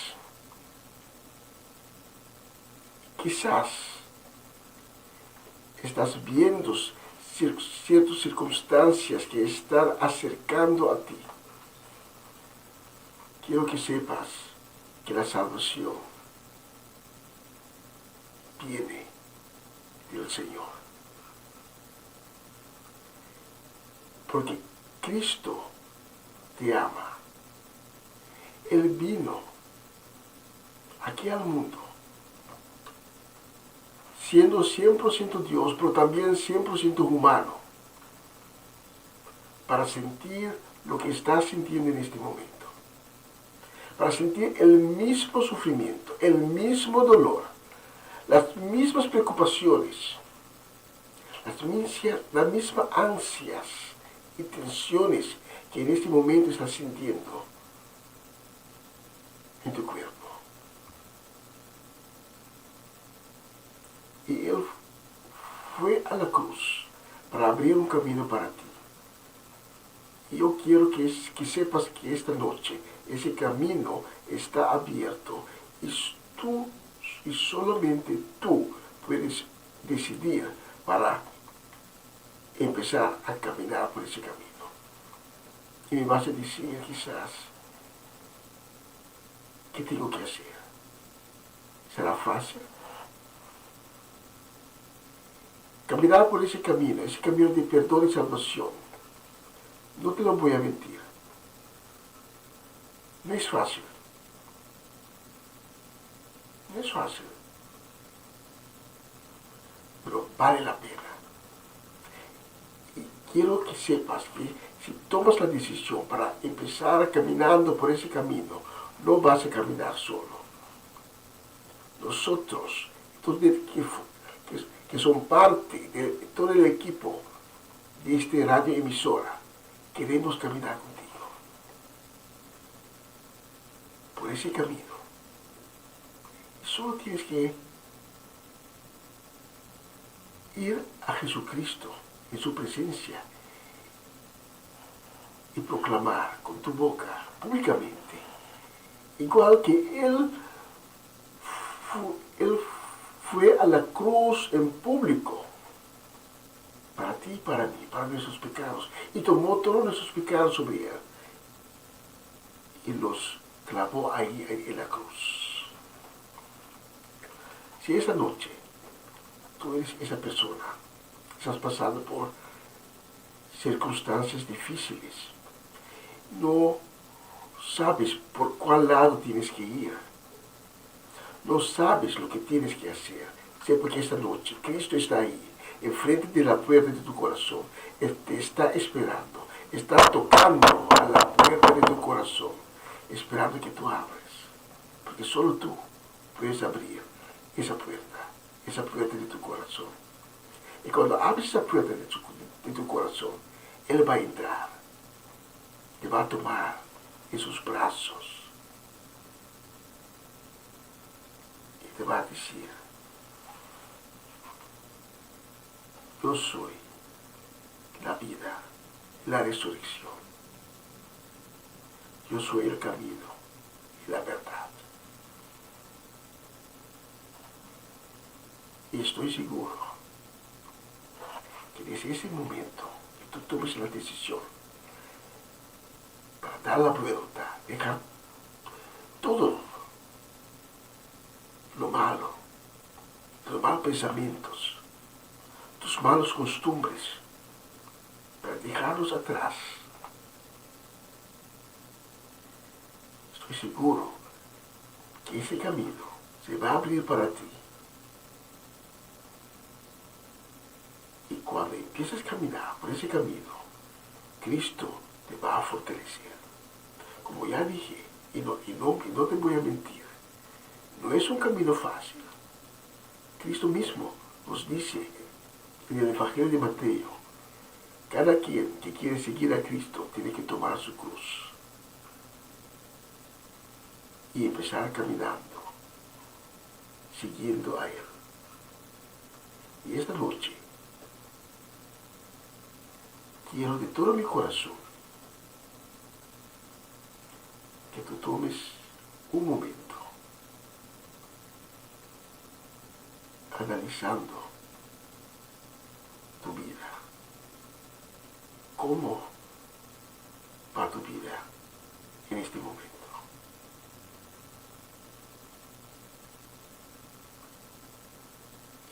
quizás estás viendo ciertas circunstancias que están acercando a ti. Quiero que sepas que la salvación viene del Señor. Porque Cristo te ama. Él vino aquí al mundo siendo 100% Dios, pero también 100% humano, para sentir lo que estás sintiendo en este momento. Para sentir el mismo sufrimiento, el mismo dolor, las mismas preocupaciones, las mismas ansias y tensiones que en este momento estás sintiendo en tu cuerpo. Y Él fue a la cruz para abrir un camino para ti. Y yo quiero que sepas que esta noche ese camino está abierto y tú y solamente tú puedes decidir para empezar a caminar por ese camino. Y me vas a decir quizás, ¿qué tengo que hacer? ¿Será fácil? Caminar por ese camino de perdón y salvación, no te lo voy a mentir, no es fácil. No es fácil, pero vale la pena. Y quiero que sepas que si tomas la decisión para empezar caminando por ese camino, no vas a caminar solo. Nosotros, que son parte de todo el equipo de este radio emisora, queremos caminar contigo por ese camino. Solo tienes que ir a Jesucristo en su presencia y proclamar con tu boca públicamente, igual que Él fue a la cruz en público para ti y para mí, para nuestros pecados, y tomó todos nuestros pecados sobre Él y los clavó ahí en la cruz. Si esta noche tú eres esa persona, estás pasando por circunstancias difíciles, no sabes por cuál lado tienes que ir, no sabes lo que tienes que hacer, sepa que esta noche Cristo está ahí, enfrente de la puerta de tu corazón, Él te está esperando, está tocando a la puerta de tu corazón, esperando que tú abras, porque solo tú puedes abrir esa puerta de tu corazón. Y cuando abres esa puerta de tu corazón, Él va a entrar, te va a tomar en sus brazos y te va a decir, yo soy la vida, la resurrección. Yo soy el camino y la verdad. Y estoy seguro que desde ese momento que tú tomes la decisión para dar la vuelta, dejar todo lo malo, los malos pensamientos, tus malas costumbres, para dejarlos atrás, estoy seguro que ese camino se va a abrir para ti. Y cuando empiezas a caminar por ese camino, Cristo te va a fortalecer. Como ya dije, y no te voy a mentir, no es un camino fácil. Cristo mismo nos dice en el Evangelio de Mateo, cada quien que quiere seguir a Cristo tiene que tomar su cruz y empezar caminando, siguiendo a Él. Y esta noche, quiero de todo mi corazón que tú tomes un momento analizando tu vida. ¿Cómo va tu vida en este momento?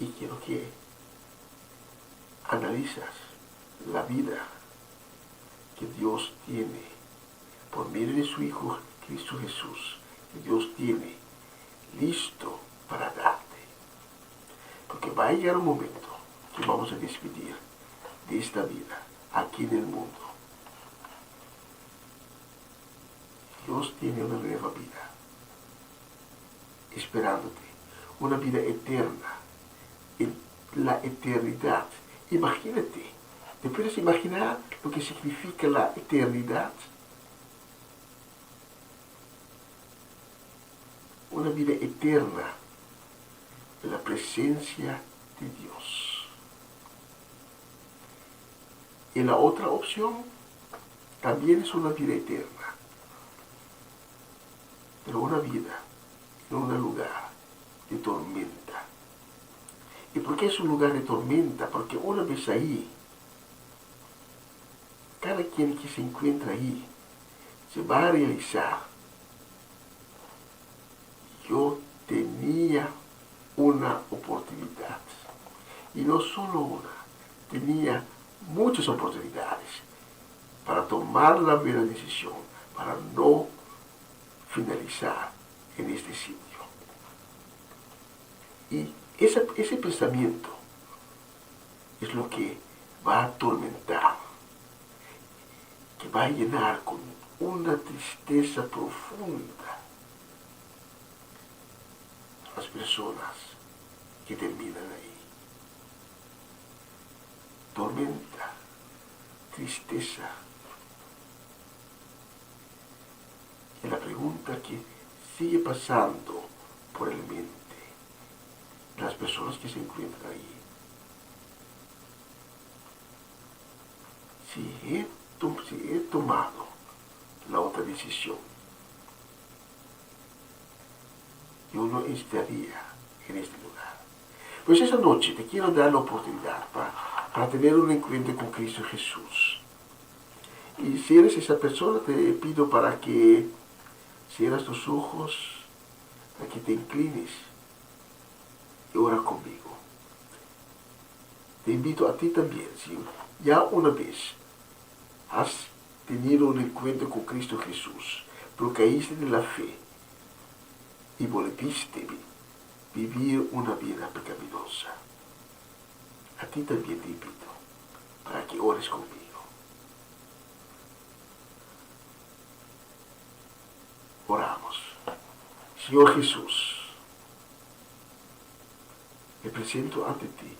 Y quiero que analizas la vida que Dios tiene por medio de su Hijo Cristo Jesús, que Dios tiene listo para darte. Porque va a llegar un momento que vamos a despedir de esta vida aquí en el mundo. Dios tiene una nueva vida esperándote, una vida eterna, en la eternidad. Imagínate, ¿te puedes imaginar lo que significa la eternidad? Una vida eterna en la presencia de Dios. Y la otra opción también es una vida eterna, pero una vida en un lugar de tormenta. ¿Y por qué es un lugar de tormenta? Porque una vez ahí, cada quien que se encuentra ahí se va a realizar: yo tenía una oportunidad, y no solo una, tenía muchas oportunidades para tomar la buena decisión, para no finalizar en este sitio. Y ese pensamiento es lo que va a atormentar, que va a llenar con una tristeza profunda a las personas que terminan ahí. Tormenta, tristeza. Y la pregunta que sigue pasando por el mente de las personas que se encuentran ahí: si he tomado la otra decisión, yo no estaría en este lugar. Pues esa noche te quiero dar la oportunidad para tener un encuentro con Cristo Jesús. Y si eres esa persona, te pido para que cierres tus ojos, para que te inclines y ora conmigo. Te invito a ti también, si ya una vez has tenido un encuentro con Cristo Jesús, pero caíste en la fe y volviste a vivir una vida pecaminosa, a ti también te invito para que ores conmigo. Oramos. Señor Jesús, me presento ante ti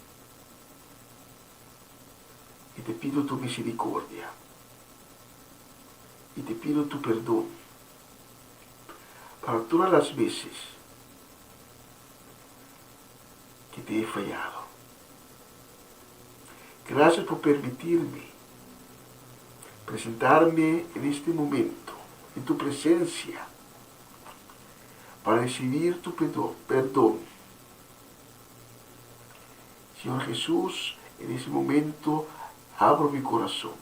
y te pido tu misericordia y te pido tu perdón para todas las veces que te he fallado. Gracias por permitirme presentarme en este momento, en tu presencia, para recibir tu perdón. Señor Jesús, en ese momento abro mi corazón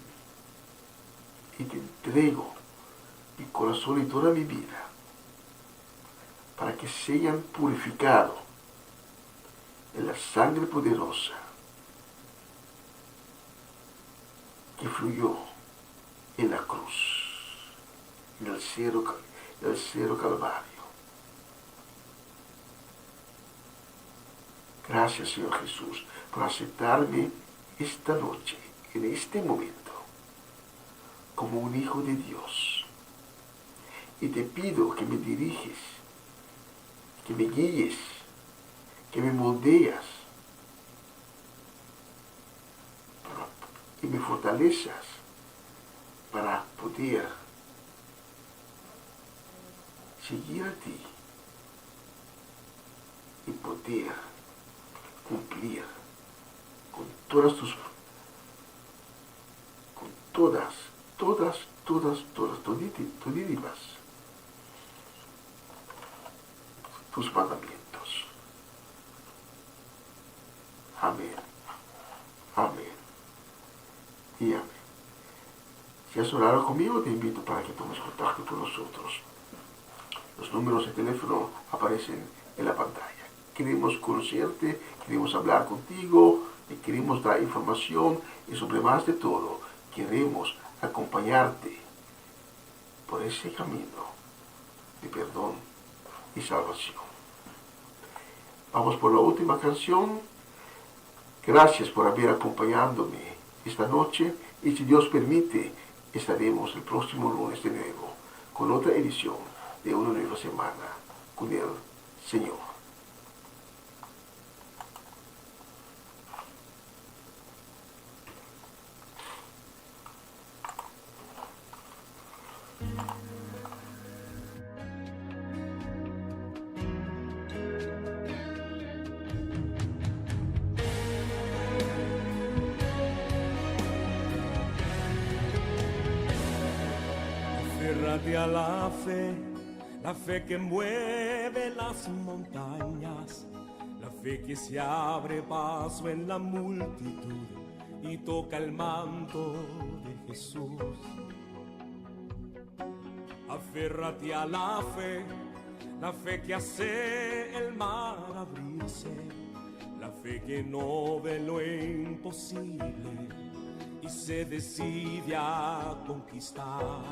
y te entrego mi corazón y toda mi vida para que sean purificados en la sangre poderosa que fluyó en la cruz, en el cero Calvario. Gracias, Señor Jesús, por aceptarme esta noche, en este momento, como un hijo de Dios. Y te pido que me diriges, que me guíes, que me moldeas, y me fortalezas para poder seguir a ti y poder cumplir con todas todísimas tus mandamientos. Amén. Amén. Y amén. Si has orado conmigo, te invito para que tomes contacto con nosotros. Los números de teléfono aparecen en la pantalla. Queremos conocerte, queremos hablar contigo, te queremos dar información y sobre más de todo, queremos acompañarte por ese camino de perdón y salvación. Vamos por la última canción. Gracias por haber acompañándome esta noche y si Dios permite, estaremos el próximo lunes de nuevo con otra edición de una nueva semana con el Señor. Aférrate a la fe que mueve las montañas, la fe que se abre paso en la multitud y toca el manto de Jesús. Aférrate a la fe que hace el mar abrirse, la fe que no ve lo imposible y se decide a conquistar.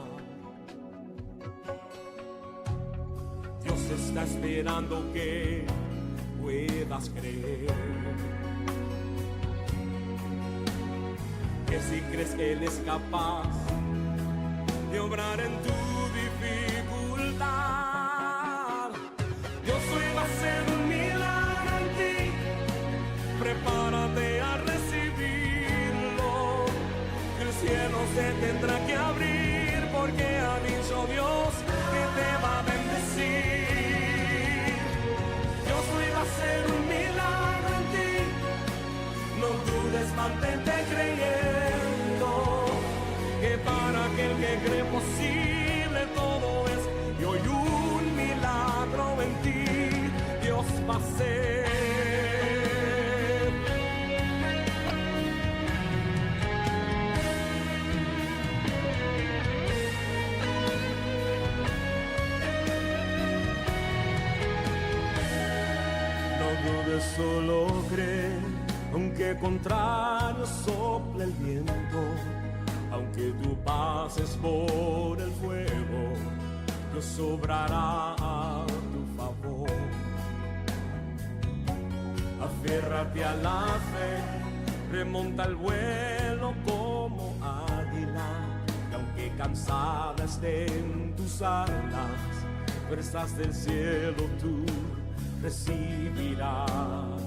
Dios está esperando que puedas creer, que si crees que Él es capaz de obrar en tu dificultad, Dios hoy va a hacer un milagro en ti. Prepárate a recibirlo, el cielo se tendrá que abrir porque ha dicho Dios que te va a bendecir. Dios hoy va a hacer un milagro en ti, no dudes, mantente creyendo, que para aquel que cree posible todo es, y hoy un milagro en ti Dios va a hacer. Solo cree, aunque contrario sople el viento, aunque tú pases por el fuego, Dios obrará a tu favor. Aférrate a la fe, remonta el vuelo como águila, y aunque cansada estén tus alas, fuerzas del cielo tú recibirás.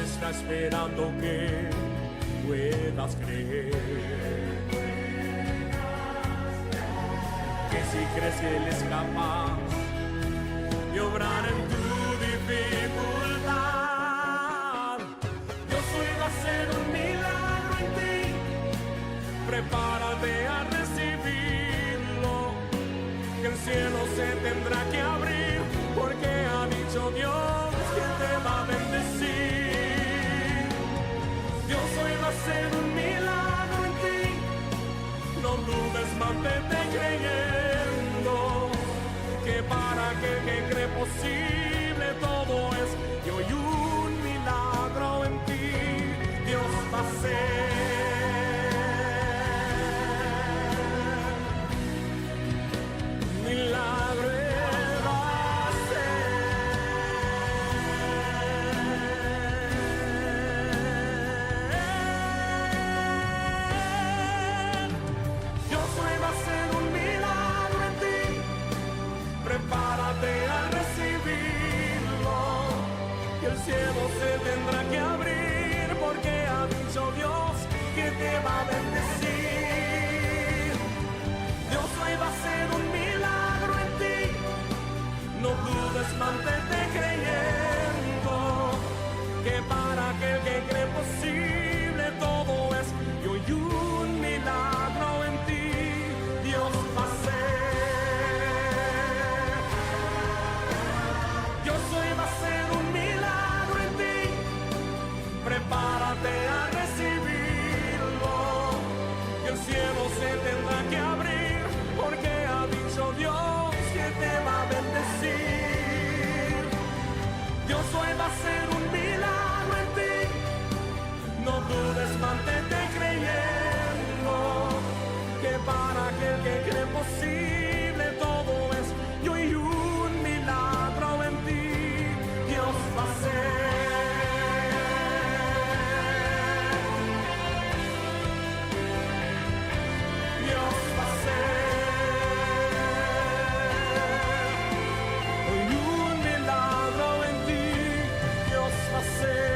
está esperando que puedas creer. Que si crees que Él es capaz de obrar en tu dificultad, Dios hoy va a hacer un milagro en ti. Prepárate a recibirlo, que el cielo se tendrá que abrir, porque ha dicho Dios que te va a bendecir. Dios hoy va a hacer un milagro en ti. No dudes, mantente creyendo, que para aquel que cree posible todo es. Y hoy un milagro en ti Dios va a hacer. Milagro va a ser. Dios hoy va a hacer un milagro en ti. Prepárate a recibirlo, que el cielo se tendrá que abrir, porque ha dicho Dios que te va a bendecir. Dios hoy va a hacer un milagro en ti. No dudes, mantente creyendo, que para aquel que cree posible todo es. Y hoy un milagro en ti Dios va a hacer. Dios hoy va a hacer un milagro en ti. Prepárate a recibirlo, que el cielo se tendrá que abrir, porque ha dicho Dios que te va a bendecir. Dios hoy va a hacer un milagro en ti. No dudes, mantente creyendo, que para aquel que cree posible todo es. Y hoy un milagro en ti Dios va a hacer. Dios va a hacer. Hoy un milagro en ti Dios va a hacer.